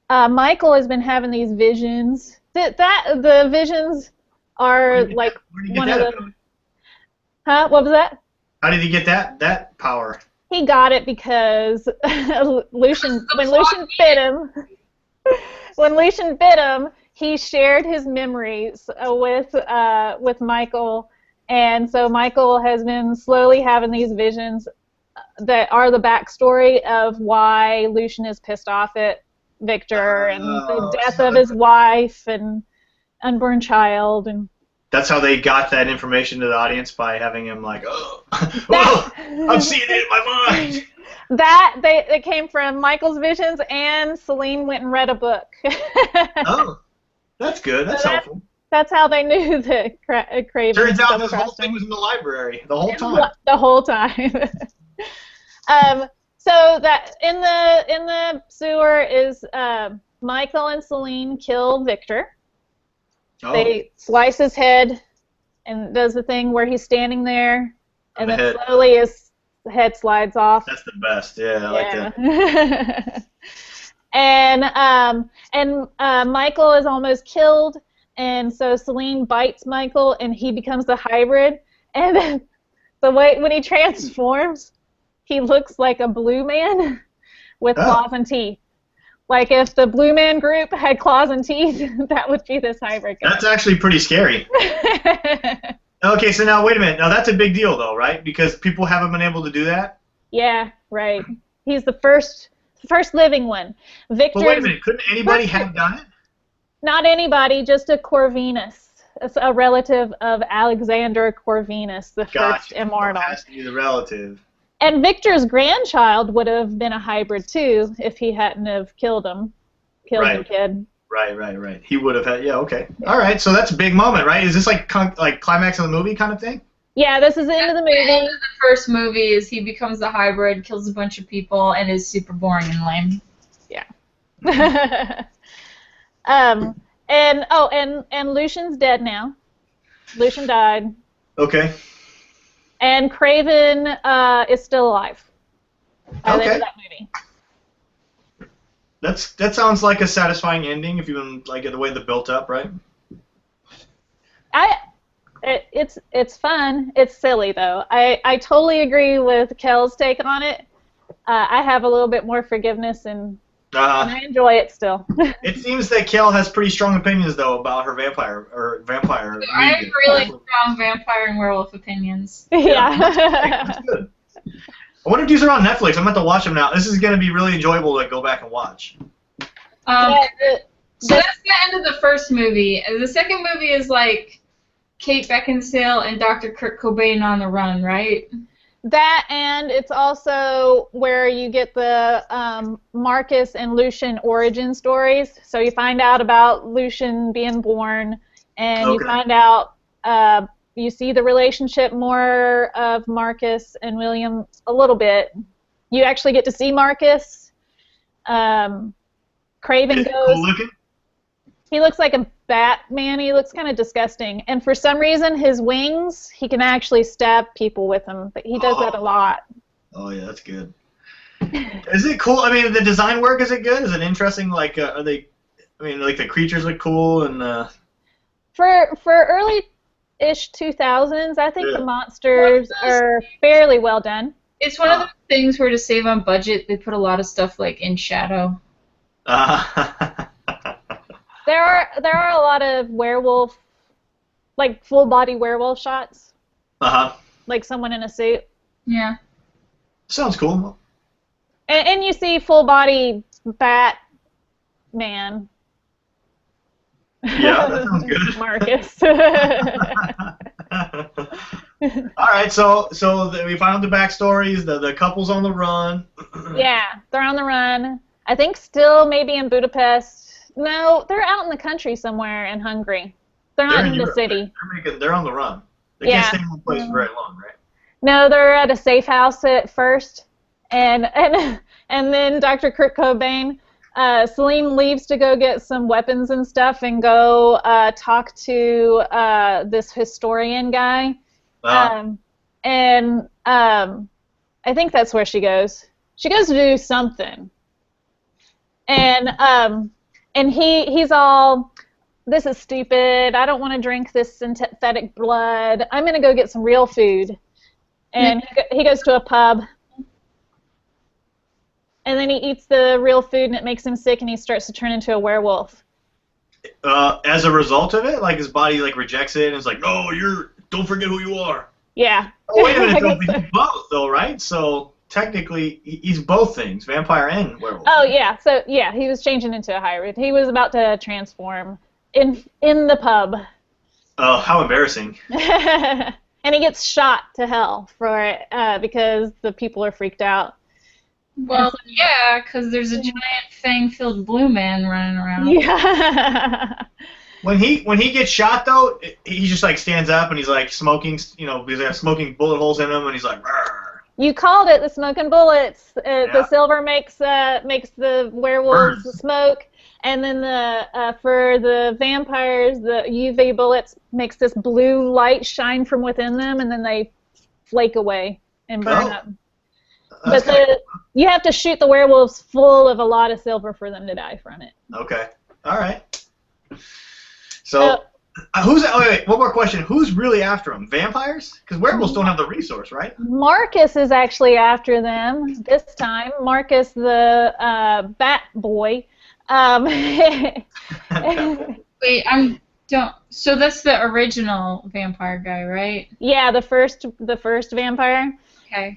Speaker 2: Michael has been having these visions. The visions are like one of the. Huh? What was that?
Speaker 3: How did he get that power?
Speaker 2: He got it because when Lucian bit him. when Lucian bit him, he shared his memories with Michael, and so Michael has been slowly having these visions that are the backstory of why Lucian is pissed off at Victor and the death of his wife and unborn child. And
Speaker 3: that's how they got that information to the audience, by having him like, oh, I'm seeing it in my mind.
Speaker 2: That came from Michael's visions, and Celine went and read a book.
Speaker 3: Oh, that's good. That's helpful.
Speaker 2: That's how they knew that Craven.
Speaker 3: Turns out this whole thing was in the library the whole time.
Speaker 2: The whole time. So that in the sewer is Michael and Celine kill Victor. Oh. They slice his head, and does the thing where he's standing there, and then slowly his head slides off.
Speaker 3: That's the best. Yeah, I like that.
Speaker 2: and Michael is almost killed. And so Celine bites Michael, and he becomes the hybrid. And the way when he transforms, he looks like a blue man with claws and teeth. Like if the Blue Man Group had claws and teeth, that would be this hybrid guy.
Speaker 3: That's actually pretty scary. Okay, so now wait a minute. Now that's a big deal, though, right? Because people haven't been able to do that.
Speaker 2: Yeah, right. He's the first living one. Victor.
Speaker 3: But wait a minute. Couldn't anybody have done it?
Speaker 2: Not anybody, just a Corvinus. It's a relative of Alexander Corvinus, the first immortal.
Speaker 3: It has to be the relative.
Speaker 2: And Victor's grandchild would have been a hybrid too if he hadn't have killed the kid.
Speaker 3: Right. He would have had. Yeah. Okay. Yeah. All right. So that's a big moment, right? Is this like climax of the movie kind of thing?
Speaker 2: Yeah. This is the end of the movie.
Speaker 1: The end of the first movie is he becomes the hybrid, kills a bunch of people, and is super boring and lame.
Speaker 2: Yeah. And Lucian's dead now. Lucian died.
Speaker 3: Okay.
Speaker 2: And Craven is still alive by the end of that movie.
Speaker 3: That sounds like a satisfying ending if you like the way they built up, right?
Speaker 2: It's fun. It's silly though. I totally agree with Kel's take on it. I have a little bit more forgiveness and I enjoy it still.
Speaker 3: It seems that Kel has pretty strong opinions though about her vampire.
Speaker 1: I have really strong vampire and werewolf opinions.
Speaker 2: Yeah.
Speaker 3: That's good. I wonder if these are on Netflix. I'm about to watch them now. This is going to be really enjoyable to go back and watch.
Speaker 1: So that's the end of the first movie. The second movie is like Kate Beckinsale and Dr. Kurt Cobain on the run, right?
Speaker 2: That, and it's also where you get the Marcus and Lucian origin stories. So you find out about Lucian being born, and you find out, you see the relationship more of Marcus and William a little bit. You actually get to see Marcus. Craven goes.
Speaker 3: Cool looking?
Speaker 2: He looks like a Batman. He looks kind of disgusting. And for some reason, his wings, he can actually stab people with them. But he does that a lot.
Speaker 3: Oh, yeah, that's good. Is it cool? I mean, the design work, is it good? Is it interesting? Like, are they, I mean, like the creatures look cool and...
Speaker 2: For early-ish 2000s, I think the monsters are fairly well done.
Speaker 1: It's one of the things where to save on budget, they put a lot of stuff like in shadow.
Speaker 2: There are a lot of werewolf, like full-body werewolf shots. Like someone in a suit.
Speaker 1: Yeah.
Speaker 3: Sounds cool.
Speaker 2: And you see full-body Batman.
Speaker 3: Yeah, that sounds good.
Speaker 2: Marcus.
Speaker 3: All right, so we found the backstories. The couple's on the run.
Speaker 2: Yeah, they're on the run. I think still maybe in Budapest. No, they're out in the country somewhere in Hungary. They're not in the city.
Speaker 3: They're on the run. They can't stay in one place for very long, right?
Speaker 2: No, they're at a safe house at first, and then Dr. Kurt Cobain, Celine leaves to go get some weapons and stuff and go talk to this historian guy, and I think that's where she goes. She goes to do something, and he's all, this is stupid, I don't want to drink this synthetic blood, I'm going to go get some real food. And he goes to a pub. And then he eats the real food, and it makes him sick, and he starts to turn into a werewolf.
Speaker 3: As a result of it, like his body like rejects it and is like, no, don't forget who you are.
Speaker 2: Yeah.
Speaker 3: Oh, wait a minute, though, he's both, though, right? So technically, he's both things, vampire and werewolf.
Speaker 2: Oh yeah, so yeah, he was changing into a hybrid. He was about to transform in the pub.
Speaker 3: Oh, how embarrassing!
Speaker 2: And he gets shot to hell for it because the people are freaked out.
Speaker 1: Well, yeah, because there's a giant fang-filled blue man running around.
Speaker 2: Yeah.
Speaker 3: When he gets shot, though, he just like stands up and he's like smoking, because they have smoking bullet holes in him, and he's like, "Rrr."
Speaker 2: You called it, the smoking bullets.
Speaker 3: Yeah.
Speaker 2: The silver makes the werewolves smoke, and then for the vampires, the UV bullets makes this blue light shine from within them, and then they flake away and burn up. But you have to shoot the werewolves full of a lot of silver for them to die from it.
Speaker 3: Okay. All right. So, wait, one more question. Who's really after him? Vampires? Because werewolves don't have the resource, right?
Speaker 2: Marcus is actually after them this time. Marcus, the bat boy.
Speaker 1: Wait, So that's the original vampire guy, right?
Speaker 2: Yeah, the first vampire.
Speaker 1: Okay.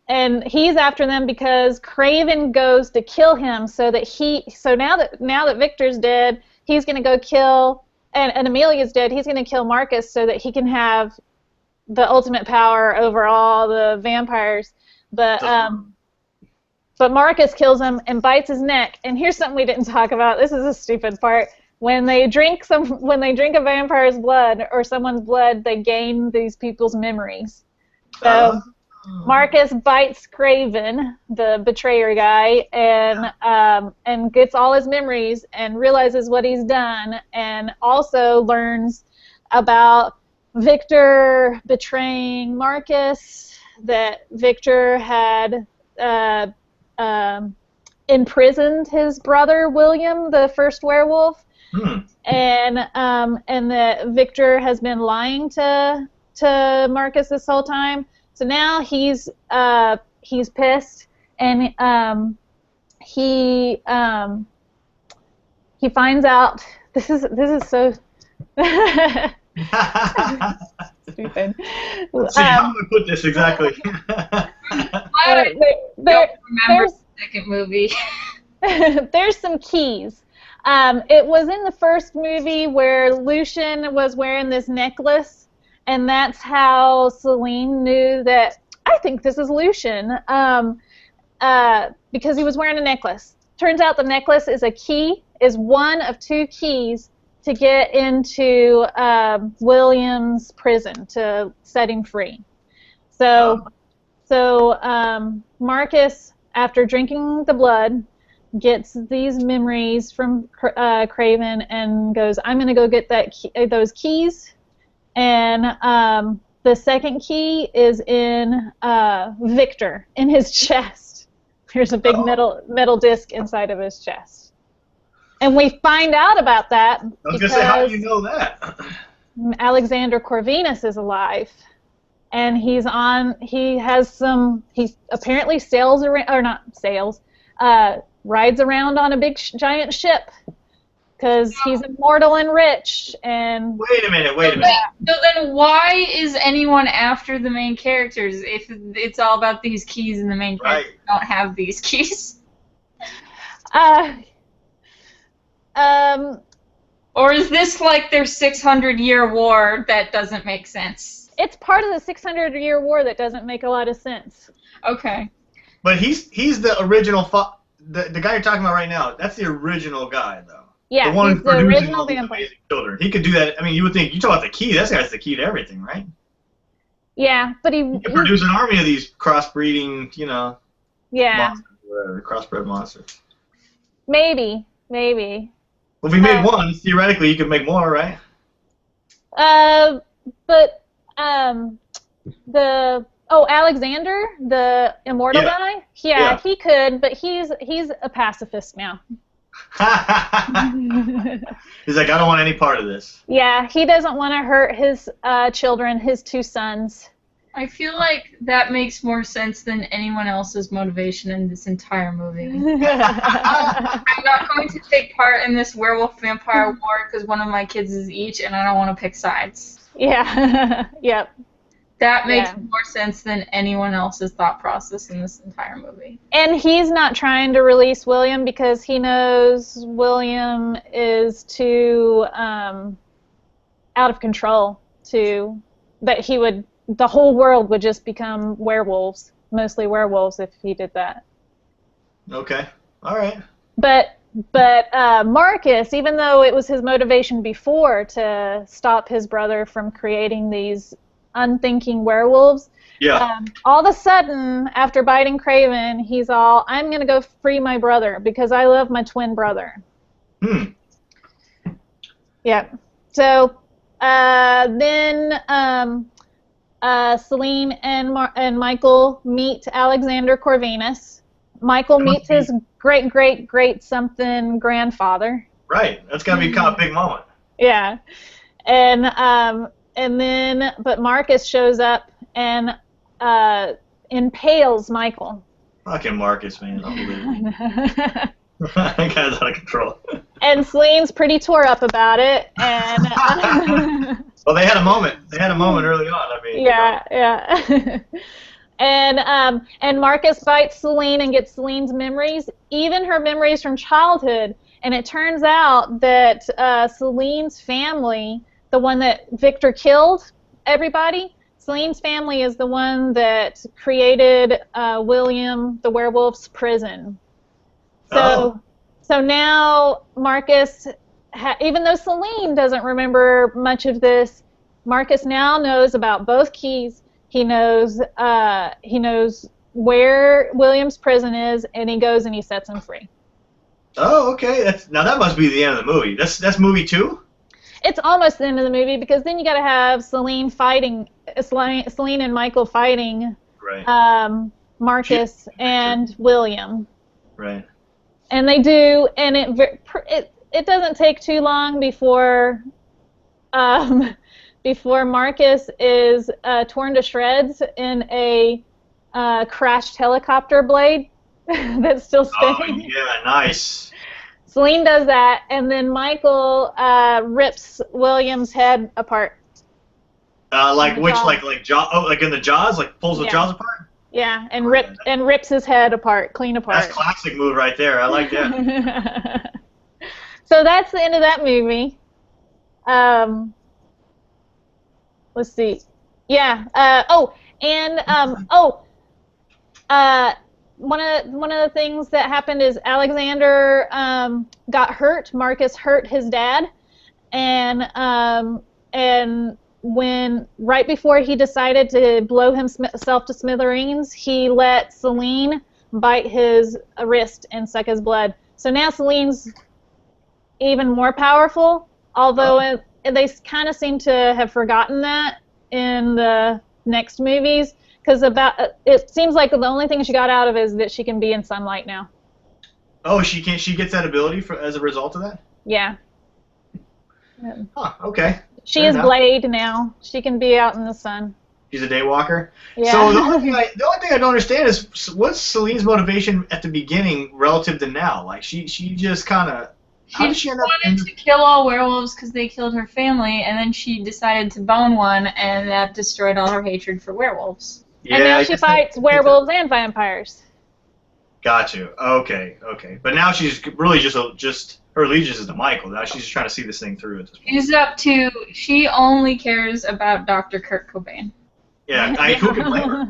Speaker 2: And he's after them because Craven goes to kill him, so now that Victor's dead, he's gonna go kill. And Amelia's dead, he's going to kill Marcus so that he can have the ultimate power over all the vampires. But Marcus kills him and bites his neck. And here's something we didn't talk about. This is a stupid part. When they drink a vampire's blood or someone's blood, they gain these people's memories. So Marcus bites Craven, the betrayer guy, and gets all his memories and realizes what he's done, and also learns about Victor betraying Marcus, that Victor had imprisoned his brother William, the first werewolf, and that Victor has been lying to Marcus this whole time. So now he's pissed, and he finds out. This is so stupid.
Speaker 3: Let's see how we put this exactly.
Speaker 1: I don't remember the second movie.
Speaker 2: There's some keys. It was in the first movie where Lucian was wearing this necklace. And that's how Celine knew that, I think this is Lucian, because he was wearing a necklace. Turns out the necklace is one of two keys to get into William's prison, to set him free. So Marcus, after drinking the blood, gets these memories from Craven and goes, I'm going to go get those keys. And the second key is in Victor, in his chest. There's a big metal disc inside of his chest. And we find out about that
Speaker 3: I was going to say, how do you know that?
Speaker 2: Alexander Corvinus is alive. And he apparently rides around on a big giant ship. Because he's immortal and rich, and...
Speaker 3: Wait a minute.
Speaker 1: So then why is anyone after the main characters if it's all about these keys and the main characters don't have these keys? Or is this like their 600-year war that doesn't make sense?
Speaker 2: It's part of the 600-year war that doesn't make a lot of sense.
Speaker 1: Okay.
Speaker 3: But he's the original... the guy you're talking about right now, that's the original guy, though.
Speaker 2: Yeah,
Speaker 3: the one
Speaker 2: he's the original vampire.
Speaker 3: Amazing children. He could do that. I mean, you would think, you talk about the key, that guy's the key to everything, right?
Speaker 2: Yeah, but he
Speaker 3: could produce an army of these crossbreeding, monsters, whatever, crossbred monsters.
Speaker 2: Maybe.
Speaker 3: Well, if he made one, theoretically, he could make more, right?
Speaker 2: Alexander, the immortal guy? Yeah, he could, but he's a pacifist now.
Speaker 3: He's like, I don't want any part of this.
Speaker 2: Yeah, he doesn't want to hurt his children, his two sons.
Speaker 1: I feel like that makes more sense than anyone else's motivation in this entire movie. I'm not going to take part in this werewolf vampire war because one of my kids is each, and I don't want to pick sides.
Speaker 2: Yeah. Yep.
Speaker 1: That makes more sense than anyone else's thought process in this entire movie.
Speaker 2: And he's not trying to release William because he knows William is too out of control that the whole world would just become werewolves, mostly werewolves, if he did that.
Speaker 3: Okay. All right.
Speaker 2: But Marcus, even though it was his motivation before to stop his brother from creating these unthinking werewolves, all of a sudden, after biting Craven, he's all, I'm going to go free my brother because I love my twin brother. Yep. So then Celine and Michael meet Alexander Corvinus. Michael meets his great something grandfather.
Speaker 3: Right. That's got to be kind of a big moment.
Speaker 2: Yeah. And then, but Marcus shows up and impales Michael.
Speaker 3: Fucking Marcus, man. Unbelievable. That guy's out of control.
Speaker 2: And Celine's pretty tore up about it. And
Speaker 3: well, they had a moment. They had a moment early on. I mean.
Speaker 2: Yeah. And Marcus bites Celine and gets Celine's memories, even her memories from childhood. And it turns out that Celine's family, the one that Victor killed, everybody, Celine's family is the one that created William the Werewolf's prison. So now Marcus, even though Celine doesn't remember much of this, Marcus now knows about both keys. He knows where William's prison is, and he goes and he sets him free.
Speaker 3: Oh, okay. Now that must be the end of the movie. That's movie 2?
Speaker 2: It's almost the end of the movie because then you got to have Celine and Michael fighting Marcus and William.
Speaker 3: Right.
Speaker 2: And they do, and it doesn't take too long before Marcus is torn to shreds in a crashed helicopter blade that's still spinning.
Speaker 3: Oh, yeah, nice.
Speaker 2: Celine does that, and then Michael rips William's head apart.
Speaker 3: Like in the Jaws, like pulls the jaws apart.
Speaker 2: Yeah, and rips his head apart, clean apart.
Speaker 3: That's a classic move right there. I like that.
Speaker 2: So that's the end of that movie. Let's see. Yeah. One of the things that happened is Alexander got hurt. Marcus hurt his dad, and when right before he decided to blow himself to smithereens, he let Celine bite his wrist and suck his blood. So now Celine's even more powerful, although they kind of seem to have forgotten that in the next movies, because it seems like the only thing she got out of it is that she can be in sunlight now.
Speaker 3: Oh, she gets that ability as a result of that?
Speaker 2: Yeah.
Speaker 3: Huh, okay.
Speaker 2: She is Blade now. She can be out in the sun.
Speaker 3: She's a daywalker?
Speaker 2: Yeah.
Speaker 3: So the only thing I don't understand is what's Celine's motivation at the beginning relative to now? Like, she just kind of...
Speaker 1: She wanted to kill all werewolves because they killed her family, and then she decided to bone one, and that destroyed all her hatred for werewolves.
Speaker 2: Yeah, and now she fights werewolves and vampires.
Speaker 3: Got you. Okay. But now she's really just her allegiance is to Michael. Now she's just trying to see this thing through at this point.
Speaker 1: She only cares about Dr. Kurt Cobain.
Speaker 3: Yeah, who can blame her?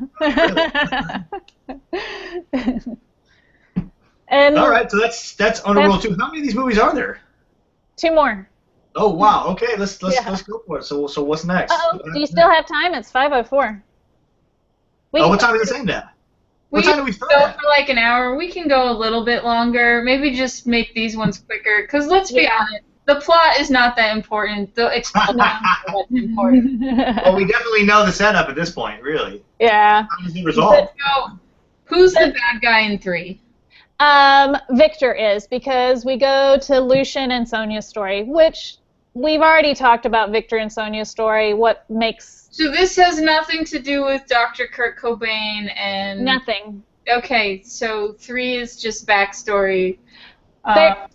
Speaker 3: Really.
Speaker 2: And
Speaker 3: all right, so that's Underworld 2. How many of these movies are there?
Speaker 2: 2 more.
Speaker 3: Oh wow. Okay, let's go for it. So what's next?
Speaker 2: Do you still have time? It's 5:04.
Speaker 3: What time is it saying that? What time do we start?
Speaker 1: Go for like an hour. We can go a little bit longer. Maybe just make these ones quicker. Because let's be honest, the plot is not that important. The explosion is what's important.
Speaker 3: Well, we definitely know the setup at this point, really.
Speaker 2: Yeah.
Speaker 3: How does it resolve?
Speaker 1: So, who's the bad guy in 3?
Speaker 2: Victor is, because we go to Lucian and Sonia's story, which we've already talked about Victor and Sonia's story. What makes
Speaker 1: So this has nothing to do with Dr. Kurt Cobain and...
Speaker 2: nothing.
Speaker 1: Okay, so 3 is just backstory.
Speaker 2: I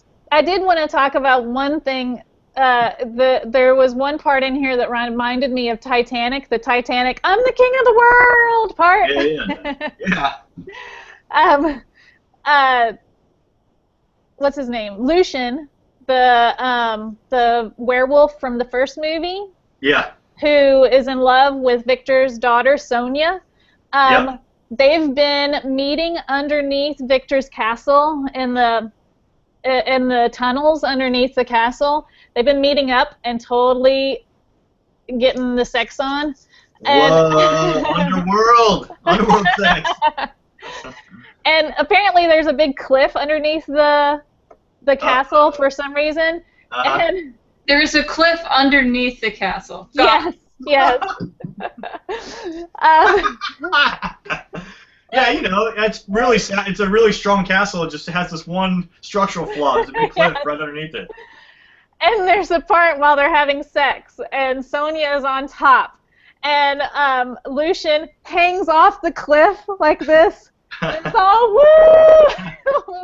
Speaker 2: did want to talk about one thing. There was one part in here that reminded me of Titanic. The Titanic, I'm the king of the world part. What's his name? Lucian, the werewolf from the first movie.
Speaker 3: Yeah.
Speaker 2: Who is in love with Victor's daughter Sonia.
Speaker 3: Yep.
Speaker 2: They've been meeting underneath Victor's castle in the tunnels underneath the castle. They've been meeting up and totally getting the sex on.
Speaker 3: Whoa, Underworld sex.
Speaker 2: And apparently there's a big cliff underneath the castle for some reason. And
Speaker 1: there's a cliff underneath the castle.
Speaker 2: Yes.
Speaker 3: Yeah, you know, it's really sad. It's a really strong castle. It just has this one structural flaw. There's a big cliff right underneath it.
Speaker 2: And there's a part while they're having sex, and Sonia is on top, and Lucian hangs off the cliff like this. It's all woo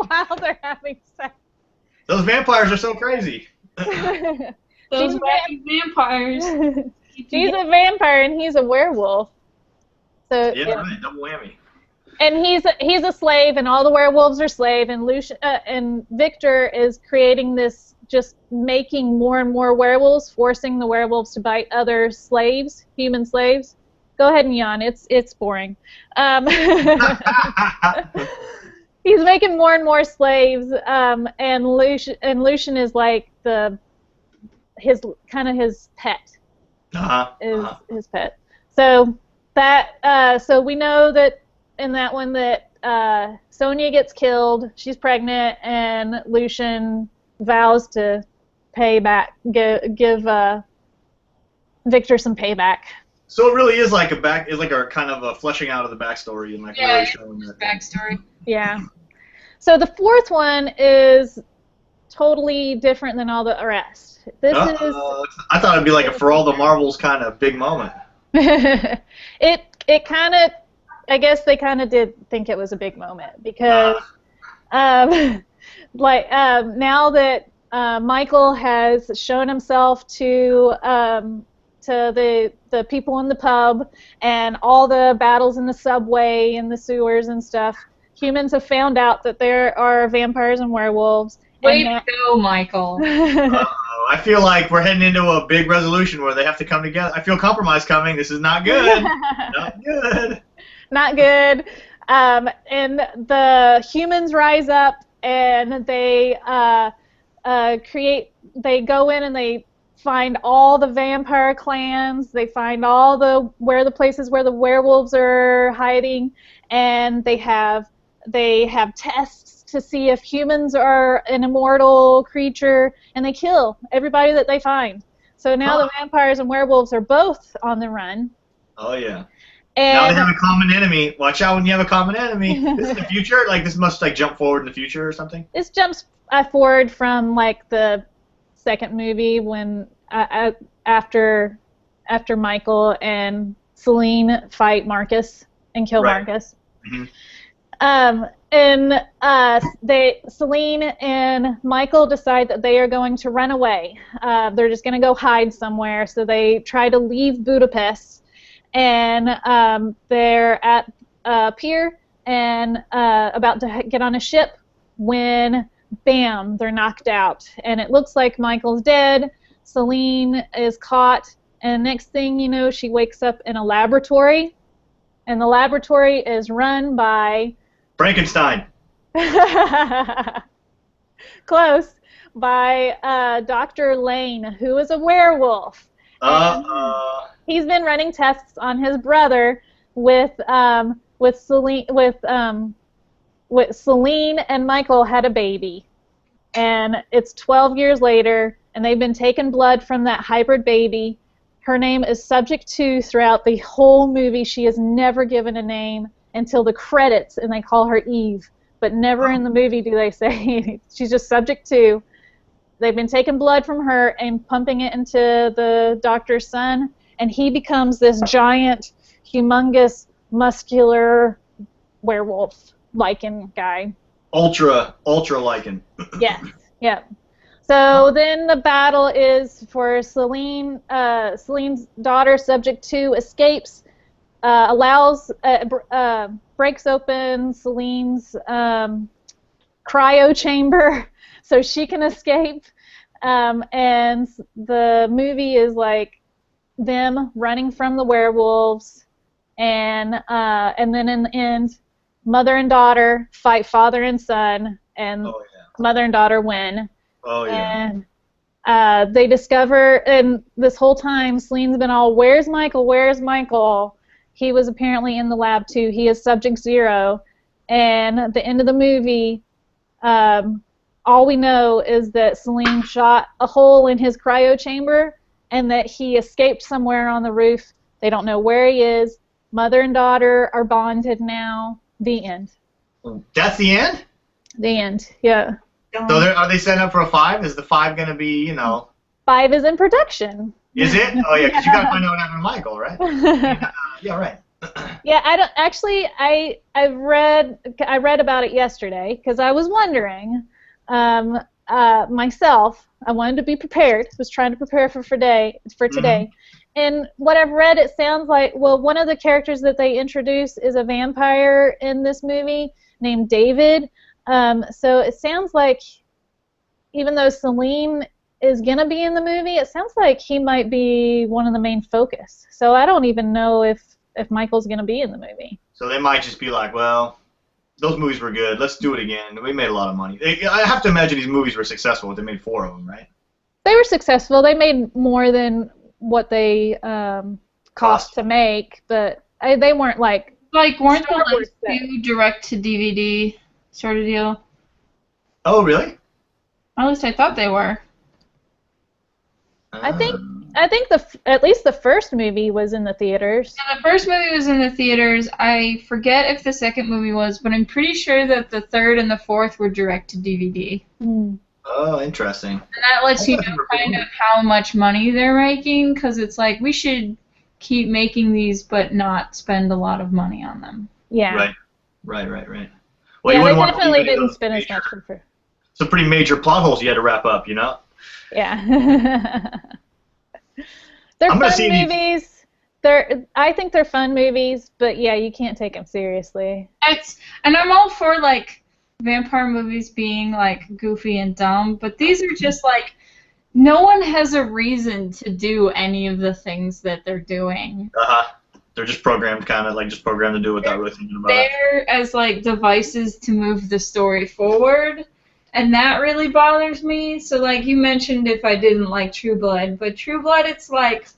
Speaker 2: while they're having sex.
Speaker 3: Those vampires are so crazy.
Speaker 1: Those vampires.
Speaker 2: She's a vampire and he's a werewolf. So
Speaker 3: yeah, right, double whammy.
Speaker 2: And he's a slave, and all the werewolves are slave, and and Victor is creating this, just making more and more werewolves, forcing the werewolves to bite other slaves, human slaves. Go ahead and yawn. It's boring. He's making more and more slaves, and Lucian is like his pet. His pet. So so we know that in that one that Sonia gets killed, she's pregnant, and Lucian vows to pay back, give Victor some payback.
Speaker 3: So it really is like a kind of a fleshing out of the backstory and really showing that
Speaker 1: backstory.
Speaker 2: Yeah. So the fourth one is totally different than all the rest. This is.
Speaker 3: I thought it'd be like a For All the Marbles kind of big moment.
Speaker 2: It kind of. I guess they kind of did think it was a big moment because, now that Michael has shown himself to the people in the pub and all the battles in the subway and the sewers and stuff, humans have found out that there are vampires and werewolves.
Speaker 1: Way to go, Michael.
Speaker 3: I feel like we're heading into a big resolution where they have to come together. I feel compromise coming. This is not good. Not good.
Speaker 2: Not good. And the humans rise up and they they go in and they find all the vampire clans. They find all the places where the werewolves are hiding, and they have tests to see if humans are an immortal creature, and they kill everybody that they find. So now the vampires and werewolves are both on the run.
Speaker 3: Oh yeah.
Speaker 2: And
Speaker 3: now they have a common enemy. Watch out when you have a common enemy. This is the future? Like, this must, jump forward in the future or something?
Speaker 2: This jumps forward from, the second movie when, after Michael and Celine fight Marcus and kill Marcus. Mm-hmm. Celine and Michael decide that they are going to run away. They're just going to go hide somewhere, so they try to leave Budapest. And they're at a pier and about to get on a ship when, bam, they're knocked out. And it looks like Michael's dead, Celine is caught, and next thing you know, she wakes up in a laboratory. And the laboratory is run by...
Speaker 3: Frankenstein.
Speaker 2: Close. By Dr. Lane, who is a werewolf. He's been running tests on his brother with Celine and Michael had a baby, and it's 12 years later, and they've been taking blood from that hybrid baby. Her name is Subject 2 throughout the whole movie. She is never given a name until the credits, and they call her Eve, but never in the movie do they say she's just Subject 2. they've been taking blood from her and pumping it into the doctor's son, and he becomes this giant, humongous, muscular werewolf lichen guy.
Speaker 3: Ultra lichen.
Speaker 2: Yes. Yep. So then the battle is for Celine. Celine's daughter, subject 2, escapes, breaks open Celine's cryo chamber so she can escape. And the movie is like them running from the werewolves, and then in the end, mother and daughter fight father and son, and mother and daughter win.
Speaker 3: Oh yeah.
Speaker 2: And they discover, and this whole time, Celine's been all, "Where's Michael? Where's Michael?" He was apparently in the lab too. He is subject 0. And at the end of the movie, all we know is that Celine shot a hole in his cryo chamber and that he escaped somewhere on the roof. They don't know where he is. Mother and daughter are bonded now. The end.
Speaker 3: That's the end?
Speaker 2: The end, yeah.
Speaker 3: So are they setting up for a 5? Is the 5 going to be,
Speaker 2: 5 is in production.
Speaker 3: Is it? Oh, yeah, because you got to find out what happened to Michael, right? Yeah, right.
Speaker 2: Yeah, I don't actually. I read about it yesterday because I was wondering myself. I wanted to be prepared. I was trying to prepare for today. And what I've read, it sounds like, well, one of the characters that they introduce is a vampire in this movie named David. So it sounds like, even though Celine is going to be in the movie, it sounds like he might be one of the main focus. So I don't even know if Michael's going to be in the movie.
Speaker 3: So they might just be like, well, those movies were good. Let's do it again. We made a lot of money. I have to imagine these movies were successful. They made 4 of them, right?
Speaker 2: They were successful. They made more than what they cost to make, but they weren't like
Speaker 1: weren't the last 2 direct to DVD sort of deal?
Speaker 3: Oh, really?
Speaker 1: At least I thought they were.
Speaker 2: I think at least the first movie was in the theaters.
Speaker 1: Yeah, the first movie was in the theaters. I forget if the second movie was, but I'm pretty sure that the third and the fourth were direct to DVD.
Speaker 2: Mm.
Speaker 3: Oh, interesting.
Speaker 1: And that lets you know kind of how much money they're making, because it's like, we should keep making these but not spend a lot of money on them.
Speaker 2: Yeah.
Speaker 3: Right. Well,
Speaker 2: yeah, they definitely didn't spend as much for.
Speaker 3: Some pretty major plot holes you had to wrap up,
Speaker 2: Yeah. They're fun movies. I think they're fun movies, but yeah, you can't take them seriously.
Speaker 1: And I'm all for like vampire movies being like goofy and dumb, but these are just like, no one has a reason to do any of the things that they're doing.
Speaker 3: They're just programmed, programmed to do without really thinking about it.
Speaker 1: They're as like devices to move the story forward. And that really bothers me. So, like, you mentioned if I didn't like True Blood. But True Blood, it's like,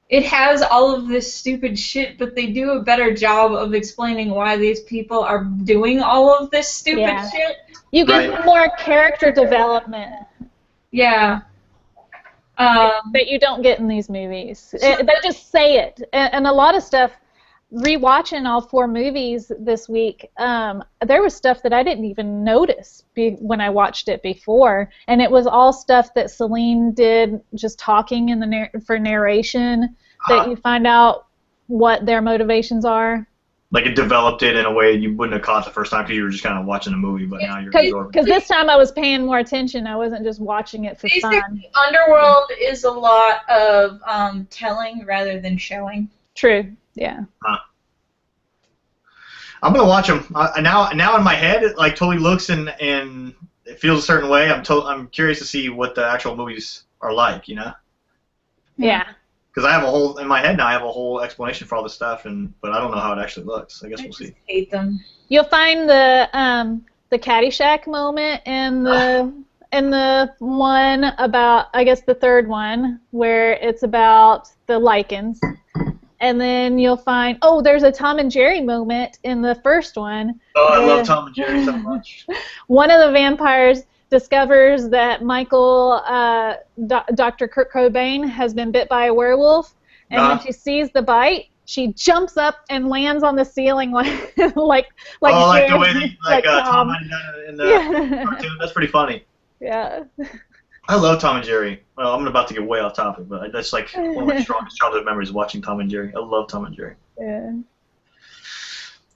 Speaker 1: it has all of this stupid shit, but they do a better job of explaining why these people are doing all of this stupid shit.
Speaker 2: You get more character development.
Speaker 1: Yeah.
Speaker 2: That you don't get in these movies. They just say it. And a lot of stuff, rewatching all 4 movies this week, there was stuff that I didn't even notice when I watched it before, and it was all stuff that Celine did, just talking in for narration, that you find out what their motivations are.
Speaker 3: Like it developed it in a way you wouldn't have caught the first time because you were just kind of watching the movie, but now you're absorbing.
Speaker 2: Because this time I was paying more attention. I wasn't just watching it for fun.
Speaker 1: Underworld is a lot of telling rather than showing.
Speaker 2: True. Yeah.
Speaker 3: I'm gonna watch them now. In my head, it like totally looks and it feels a certain way. I'm curious to see what the actual movies are like.
Speaker 2: Yeah.
Speaker 3: Because I have in my head now. I have a whole explanation for all this stuff, but I don't know how it actually looks. I guess we'll see.
Speaker 1: Hate them.
Speaker 2: You'll find the Caddyshack moment in the one about, I guess, the third one where it's about the lichens. And then you'll find, there's a Tom and Jerry moment in the first one.
Speaker 3: Oh, I love Tom and Jerry so much.
Speaker 2: One of the vampires discovers that Michael, Dr. Kurt Cobain, has been bit by a werewolf. And when she sees the bite, she jumps up and lands on the ceiling like
Speaker 3: the way
Speaker 2: Tom
Speaker 3: had done it in the cartoon. That's pretty funny.
Speaker 2: Yeah.
Speaker 3: I love Tom and Jerry. Well, I'm about to get way off topic, but that's like one of my strongest childhood memories watching Tom and Jerry. I love Tom and Jerry.
Speaker 2: Yeah.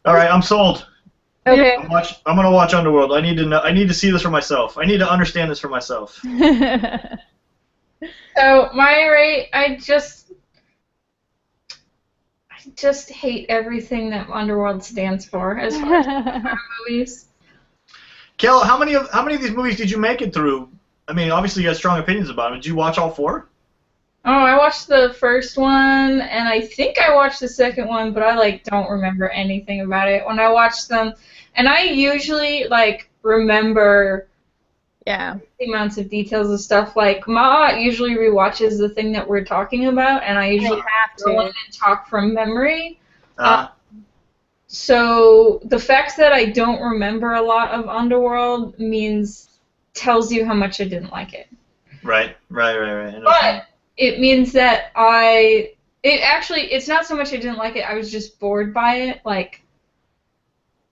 Speaker 3: All right, I'm sold.
Speaker 2: Okay.
Speaker 3: I'm gonna watch Underworld. I need to know. I need to see this for myself. I need to understand this for myself.
Speaker 1: So my rate, I just hate everything that Underworld stands for as far as horror movies.
Speaker 3: Kel, how many of these movies did you make it through? I mean, obviously you had strong opinions about them. Did you watch all 4?
Speaker 1: Oh, I watched the first one, and I think I watched the second one, but I don't remember anything about it when I watched them. And I usually remember
Speaker 2: Yeah.
Speaker 1: the amounts of details of stuff. Like Ma usually rewatches the thing that we're talking about, and I usually
Speaker 2: have
Speaker 1: go in
Speaker 2: to.
Speaker 1: and talk from memory. So the fact that I don't remember a lot of Underworld tells you how much I didn't like it.
Speaker 3: Right.
Speaker 1: But it means that it's not so much I didn't like it, I was just bored by it. Like,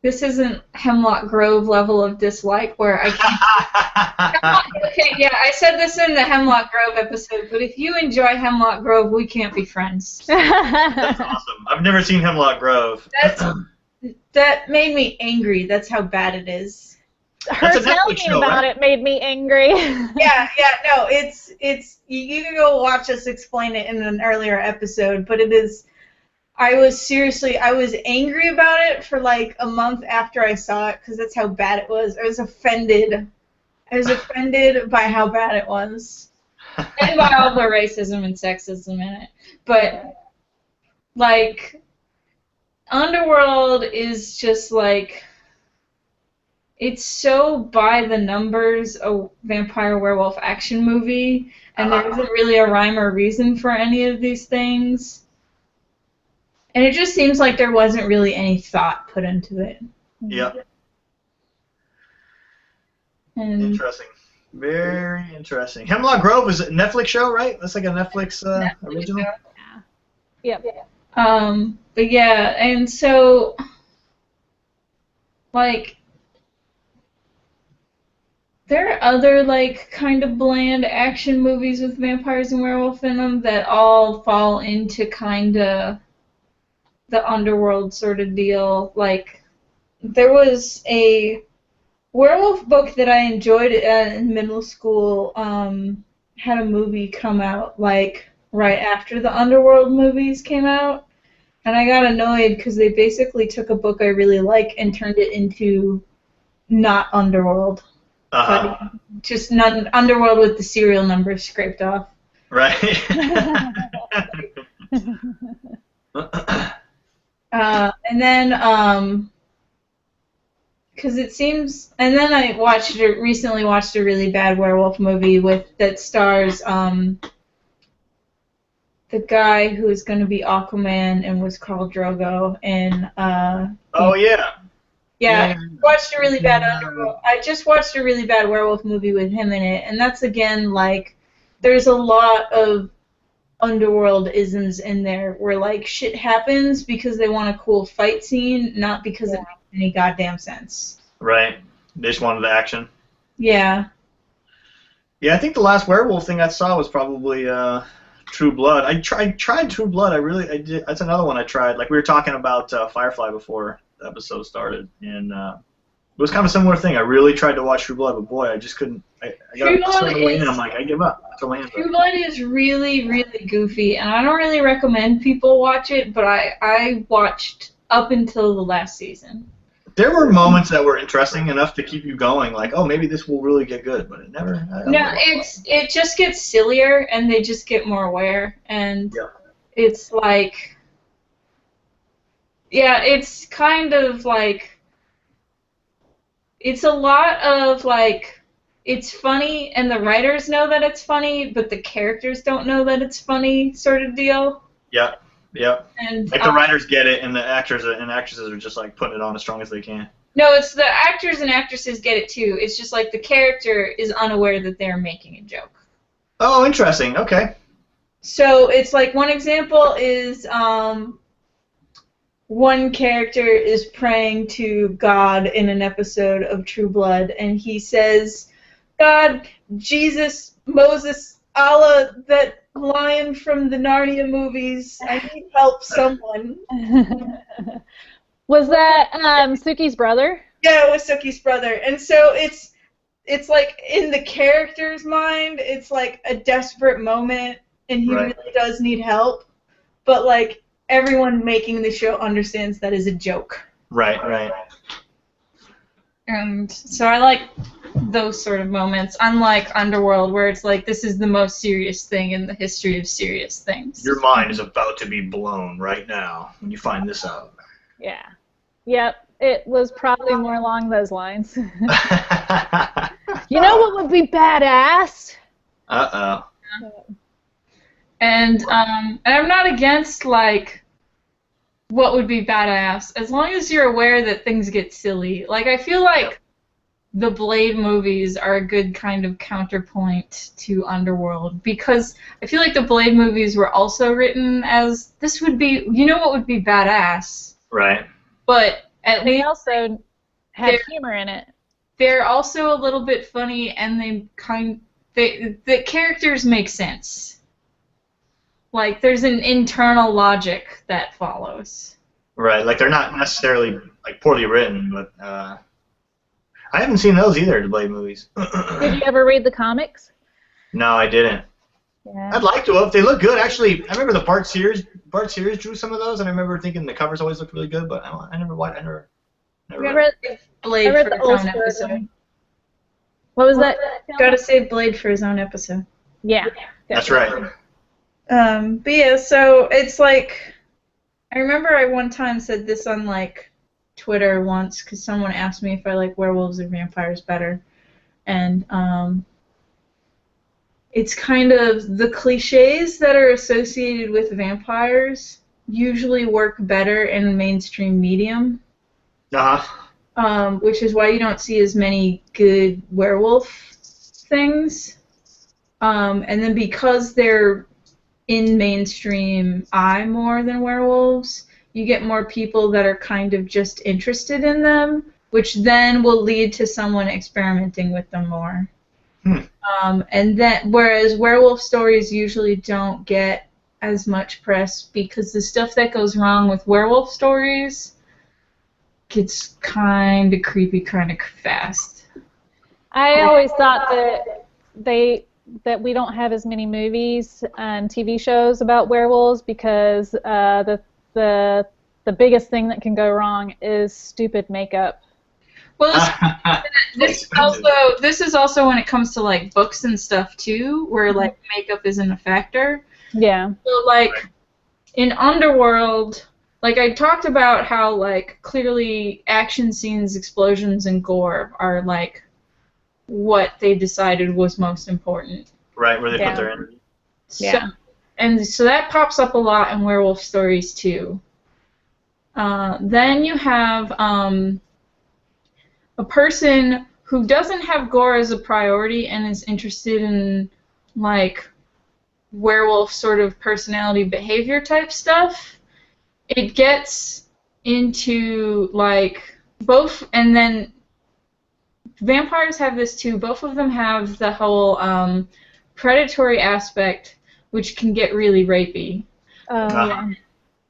Speaker 1: this isn't Hemlock Grove level of dislike where I can't... Okay, yeah, I said this in the Hemlock Grove episode, but if you enjoy Hemlock Grove, we can't be friends.
Speaker 3: That's awesome. I've never seen Hemlock Grove.
Speaker 1: That made me angry. That's how bad it is.
Speaker 2: Her telling me about it made me angry.
Speaker 1: Yeah, no, it's you can go watch us explain it in an earlier episode, but it is. I was angry about it for like a month after I saw it because that's how bad it was. I was offended. By how bad it was, and by all the racism and sexism in it. But like, Underworld is just like, it's so by the numbers a vampire werewolf action movie, and there isn't really a rhyme or reason for any of these things. And it just seems like there wasn't really any thought put into it.
Speaker 3: Yep.
Speaker 1: And
Speaker 3: interesting. Very interesting. Hemlock Grove is a Netflix show, right? That's like a Netflix original?
Speaker 2: Yeah.
Speaker 1: But yeah, and so, like, there are other, like, kind of bland action movies with vampires and werewolf in them that all fall into kind of the Underworld sort of deal. Like, there was a werewolf book that I enjoyed in middle school, had a movie come out, like, right after the Underworld movies came out, and I got annoyed because they basically took a book I really like and turned it into not Underworld. Just not Underworld with the serial numbers scraped off.
Speaker 3: Right.
Speaker 1: And then, because it seems, and then I recently watched a really bad werewolf movie that stars the guy who is going to be Aquaman and was called Drogo, and
Speaker 3: oh yeah.
Speaker 1: Yeah, watched a really bad Underworld. I just watched a really bad werewolf movie with him in it, and that's again like, there's a lot of Underworld isms in there where like shit happens because they want a cool fight scene, not because it makes any goddamn sense.
Speaker 3: Right. They just wanted the action.
Speaker 1: Yeah.
Speaker 3: Yeah, I think the last werewolf thing I saw was probably True Blood. I tried True Blood. I did. That's another one I tried. Like we were talking about Firefly before the episode started, and it was kind of a similar thing. I really tried to watch True Blood, but boy, I just couldn't. I got so way in. I'm like, I give up. I throw my hands up.
Speaker 1: True Blood is really, really goofy, and I don't really recommend people watch it, but I watched up until the last season.
Speaker 3: There were moments that were interesting enough to keep you going, like, oh, maybe this will really get good, but it never.
Speaker 1: It just gets sillier, and they just get more aware, and it's like, yeah, it's kind of like, it's a lot of like, it's funny, and the writers know that it's funny, but the characters don't know that it's funny, sort of deal.
Speaker 3: Yep.
Speaker 1: And
Speaker 3: like the writers get it, and the actors and actresses are just like putting it on as strong as they can.
Speaker 1: No, it's the actors and actresses get it too. It's just like the character is unaware that they're making a joke.
Speaker 3: Oh, interesting. Okay.
Speaker 1: So it's like one example is one character is praying to God in an episode of True Blood, and he says, God, Jesus, Moses, Allah, that lion from the Narnia movies. I need help, someone.
Speaker 2: Was that Suki's brother?
Speaker 1: Yeah, it was Suki's brother. And so it's like in the character's mind, it's like a desperate moment, and he
Speaker 3: Right.
Speaker 1: really does need help. But like everyone making the show understands that is a joke.
Speaker 3: Right.
Speaker 1: And so I like those sort of moments, unlike Underworld, where it's like this is the most serious thing in the history of serious things.
Speaker 3: Your mind is about to be blown right now when you find this out.
Speaker 2: Yeah. Yep. It was probably more along those lines. You know what would be badass?
Speaker 3: Uh-oh.
Speaker 1: And I'm not against like what would be badass as long as you're aware that things get silly. Like I feel like the Blade movies are a good kind of counterpoint to Underworld because I feel like the Blade movies were also written as this would be, you know what would be badass.
Speaker 3: Right.
Speaker 1: But at
Speaker 2: They
Speaker 1: least
Speaker 2: also had humor in it.
Speaker 1: they're also a little bit funny and the characters make sense. Like there's an internal logic that follows.
Speaker 3: Right. Like they're not necessarily like poorly written, but I haven't seen those either, the Blade movies.
Speaker 2: Did you ever read the comics?
Speaker 3: No, I didn't.
Speaker 2: Yeah.
Speaker 3: I'd like to have. They look good, actually. I remember the Bart Sears drew some of those, and I remember thinking the covers always looked really good, but I never watched. I never
Speaker 2: I
Speaker 3: read.
Speaker 2: read,
Speaker 1: Blade
Speaker 2: I read
Speaker 1: for
Speaker 2: the
Speaker 1: his
Speaker 2: old
Speaker 1: own episode.
Speaker 2: story. What was that?
Speaker 1: Gotta save Blade for his own episode.
Speaker 2: Yeah.
Speaker 3: That's right.
Speaker 1: But yeah, so it's like, I remember I one time said this on like Twitter once because someone asked me if I like werewolves or vampires better, and it's kind of the cliches that are associated with vampires usually work better in a mainstream medium, which is why you don't see as many good werewolf things, and then because they're in mainstream eye more than werewolves, you get more people that are kind of just interested in them, which then will lead to someone experimenting with them more. And then, whereas werewolf stories usually don't get as much press because the stuff that goes wrong with werewolf stories gets kind of creepy kind of fast.
Speaker 2: I always thought that we don't have as many movies and TV shows about werewolves because the biggest thing that can go wrong is stupid makeup.
Speaker 1: Well, this is also when it comes to like books and stuff too, where like makeup isn't a factor.
Speaker 2: Yeah.
Speaker 1: So like in Underworld, like I talked about how like clearly action scenes, explosions, and gore are like what they decided was most important.
Speaker 3: Right, where they put their energy.
Speaker 2: Yeah.
Speaker 1: So that pops up a lot in werewolf stories too. Then you have a person who doesn't have gore as a priority and is interested in like werewolf sort of personality behavior type stuff. It gets into like both, and then vampires have this too. Both of them have the whole predatory aspect, which can get really rapey.
Speaker 2: Yeah.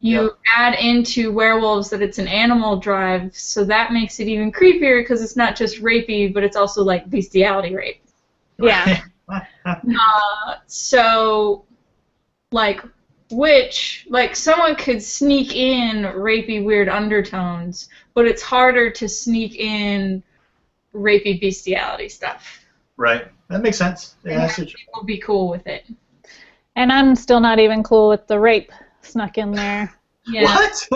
Speaker 1: You add into werewolves that it's an animal drive, so that makes it even creepier because it's not just rapey, but it's also like bestiality rape.
Speaker 2: Yeah.
Speaker 1: So, like, someone could sneak in rapey weird undertones, but it's harder to sneak in rapey bestiality stuff.
Speaker 3: Right. That makes sense. Yeah,
Speaker 1: People be cool with it.
Speaker 2: And I'm still not even cool with the rape snuck in there.
Speaker 1: Yeah.
Speaker 3: What?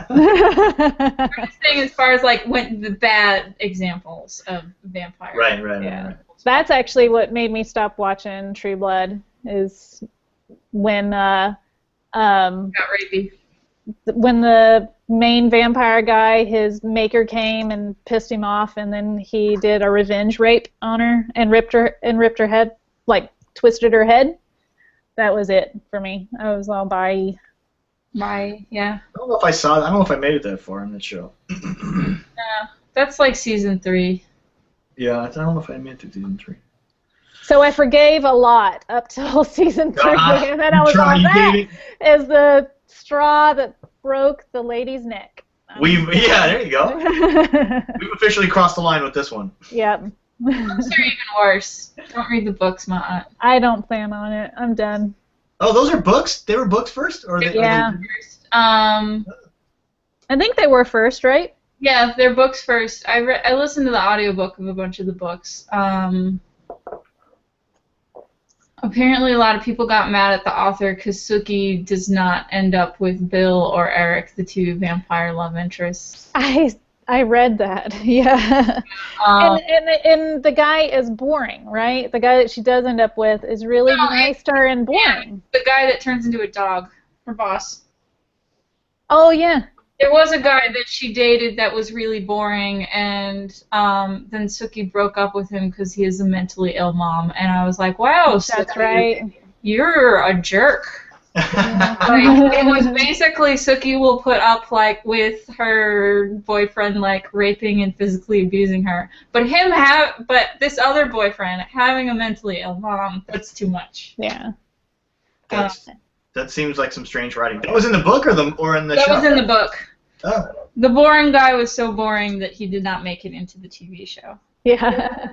Speaker 1: I'm just saying as far as like when the bad examples of vampire.
Speaker 3: Right.
Speaker 2: That's actually what made me stop watching True Blood is when
Speaker 1: Got rapey.
Speaker 2: when the main vampire guy, his maker came and pissed him off, and then he did a revenge rape on her and ripped her head, like twisted her head. That was it for me. I was all bye.
Speaker 1: Yeah.
Speaker 3: I don't know if I saw that. I don't know if I made it that far in that show.
Speaker 1: Yeah, that's like season 3.
Speaker 3: Yeah, I don't know if I made it to season 3.
Speaker 2: So I forgave a lot up till season 3, and then I was all that is the straw that broke the lady's neck.
Speaker 3: Yeah, there you go. We've officially crossed the line with this one.
Speaker 2: Yep.
Speaker 1: Books are even worse. Don't read the books, Ma.
Speaker 2: I don't plan on it. I'm done.
Speaker 3: Oh, those are books? They were books first?
Speaker 2: Yeah.
Speaker 1: I
Speaker 2: think they were first, right?
Speaker 1: Yeah, they're books first. I listened to the audiobook of a bunch of the books. Apparently a lot of people got mad at the author because Sookie does not end up with Bill or Eric, the two vampire love interests.
Speaker 2: I read that, yeah. And the guy is boring, right? The guy that she does end up with is really nice to her and boring.
Speaker 1: Yeah, the guy that turns into a dog, her boss.
Speaker 2: Oh, yeah.
Speaker 1: There was a guy that she dated that was really boring, and then Sookie broke up with him because he is a mentally ill mom. And I was like, wow,
Speaker 2: that's
Speaker 1: Sookie,
Speaker 2: right.
Speaker 1: You're a jerk. It was basically Sookie will put up with her boyfriend raping and physically abusing her, but this other boyfriend having a mentally ill mom, that's too much.
Speaker 2: Yeah.
Speaker 3: That seems like some strange writing. That was in the book or in the show?
Speaker 1: That was in the book.
Speaker 3: Oh.
Speaker 1: The boring guy was so boring that he did not make it into the TV show.
Speaker 2: Yeah.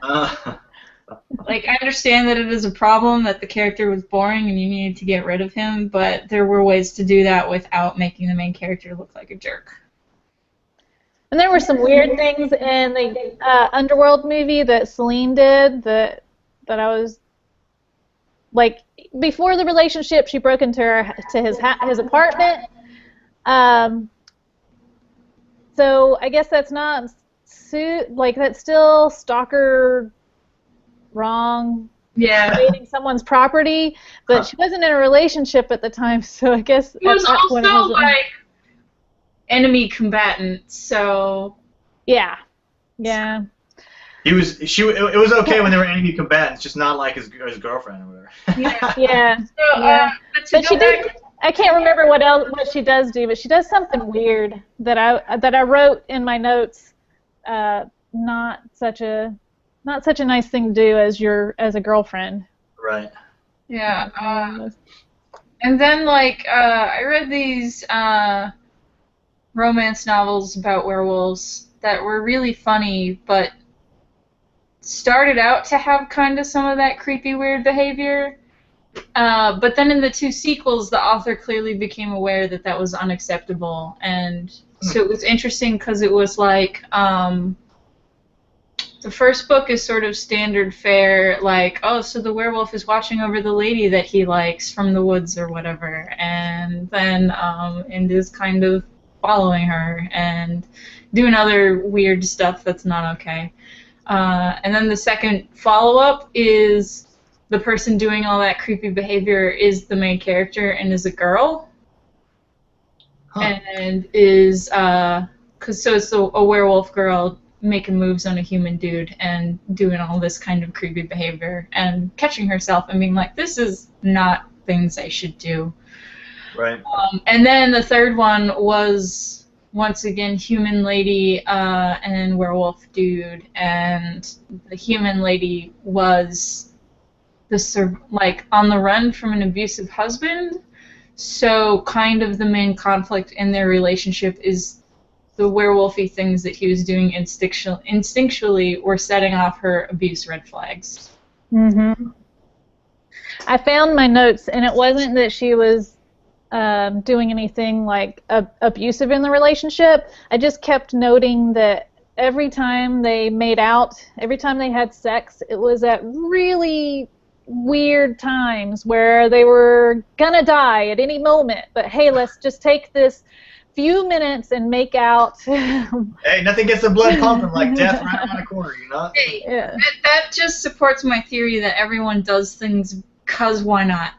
Speaker 1: I understand that it is a problem that the character was boring and you needed to get rid of him, but there were ways to do that without making the main character look like a jerk.
Speaker 2: And there were some weird things in the Underworld movie that Celine did that I was before the relationship, she broke into his apartment. So I guess that's not that's still stalker wrong.
Speaker 1: Yeah.
Speaker 2: Invading someone's property, but she wasn't in a relationship at the time, so I guess
Speaker 1: he was also enemy combatant. So.
Speaker 2: Yeah. Yeah.
Speaker 3: It was okay when they were enemy combatants, just not like his girlfriend or whatever.
Speaker 1: Yeah.
Speaker 2: Yeah.
Speaker 1: So,
Speaker 2: yeah. But she did. I can't remember what she does do, but she does something weird that I wrote in my notes. Not such a nice thing to do as a girlfriend.
Speaker 3: Right.
Speaker 1: Yeah. And then I read these romance novels about werewolves that were really funny, but started out to have kind of some of that creepy, weird behavior. But then in the 2 sequels, the author clearly became aware that that was unacceptable. And so it was interesting because it was the first book is sort of standard fare, so the werewolf is watching over the lady that he likes from the woods or whatever. And then and is kind of following her and doing other weird stuff that's not okay. And then the second follow-up is the person doing all that creepy behavior is the main character and is a girl. And is, so it's a werewolf girl making moves on a human dude and doing all this kind of creepy behavior and catching herself and being like, this is not things I should do.
Speaker 3: Right.
Speaker 1: And then the third one was... once again, human lady and werewolf dude, and the human lady was on the run from an abusive husband. So kind of the main conflict in their relationship is the werewolfy things that he was doing instinctually were setting off her abuse red flags.
Speaker 2: Mm-hmm. I found my notes, and it wasn't that she was doing anything abusive in the relationship. I just kept noting that every time they made out, every time they had sex, it was at really weird times where they were gonna die at any moment, but hey, let's just take this few minutes and make out.
Speaker 3: Hey, nothing gets the blood pumping like death right around the corner, you know?
Speaker 1: Hey, yeah. That just supports my theory that everyone does things because why not?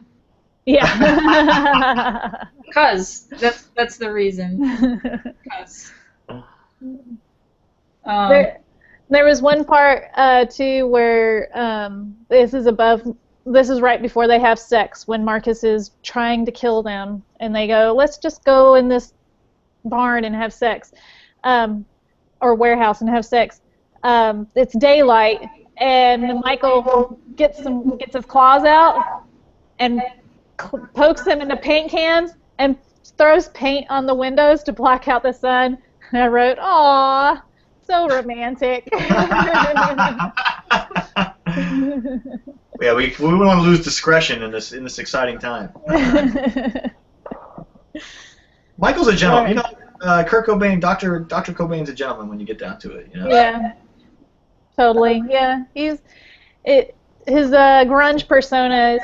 Speaker 2: Yeah.
Speaker 1: Because that's the reason. Because.
Speaker 2: There was one part too where this is right before they have sex when Marcus is trying to kill them and they go, let's just go in this barn and have sex, or warehouse and have sex. It's daylight and Michael gets his claws out and pokes them into paint cans and throws paint on the windows to block out the sun. And I wrote, "Aw, so romantic."
Speaker 3: Yeah, we wouldn't want to lose discretion in this exciting time. Michael's a gentleman.
Speaker 2: Right.
Speaker 3: You know, Kurt Cobain, Dr. Cobain's a gentleman when you get down to it. You know?
Speaker 2: Yeah, totally. Yeah, his grunge persona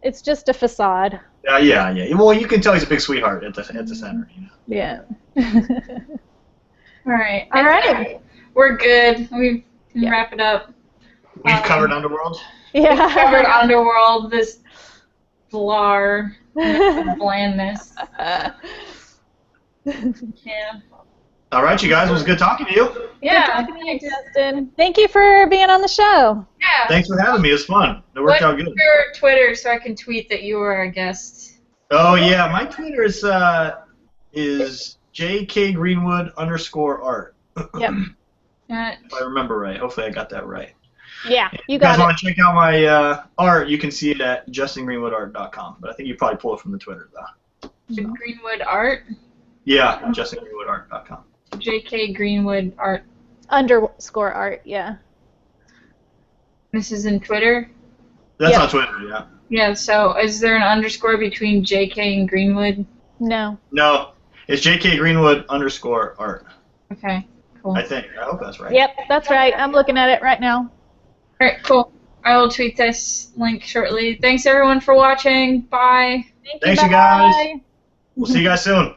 Speaker 2: is just a facade.
Speaker 3: Yeah. Well, you can tell he's a big sweetheart at the center. You know?
Speaker 2: Yeah.
Speaker 1: All right.
Speaker 2: All right.
Speaker 1: We're good. We can wrap it up.
Speaker 3: We've covered Underworld.
Speaker 2: Yeah.
Speaker 1: We've covered Underworld, this blar, blandness. Yeah.
Speaker 3: All right, you guys. It was good talking to you.
Speaker 1: Yeah.
Speaker 2: Good talking to you, Justin. Thank you for being on the show.
Speaker 1: Yeah.
Speaker 3: Thanks for having me. It was fun. It worked out good.
Speaker 1: What's your Twitter so I can tweet that you were a guest?
Speaker 3: Oh yeah, my Twitter is JKGreenwood_art.
Speaker 2: Yep.
Speaker 3: If I remember right. Hopefully I got that right.
Speaker 2: Yeah,
Speaker 3: If
Speaker 2: you
Speaker 3: you guys
Speaker 2: got
Speaker 3: want to check out my art, you can see it at justingreenwoodart.com. But I think you probably pull it from the Twitter though.
Speaker 1: Greenwood Art?
Speaker 3: Yeah, justingreenwoodart.com.
Speaker 1: JK Greenwood Art.
Speaker 2: _art, yeah.
Speaker 1: This is in Twitter?
Speaker 3: That's
Speaker 2: Yep.
Speaker 3: on Twitter, yeah.
Speaker 1: Yeah, so is there an underscore between JK and Greenwood?
Speaker 2: No.
Speaker 3: No, it's JKGreenwood_art.
Speaker 1: Okay, cool.
Speaker 3: I think. I hope that's right.
Speaker 2: Yep, that's right. I'm looking at it right now.
Speaker 1: Alright, cool. I will tweet this link shortly. Thanks everyone for watching. Bye.
Speaker 3: Thanks, you guys.
Speaker 2: Bye.
Speaker 3: We'll see you guys soon.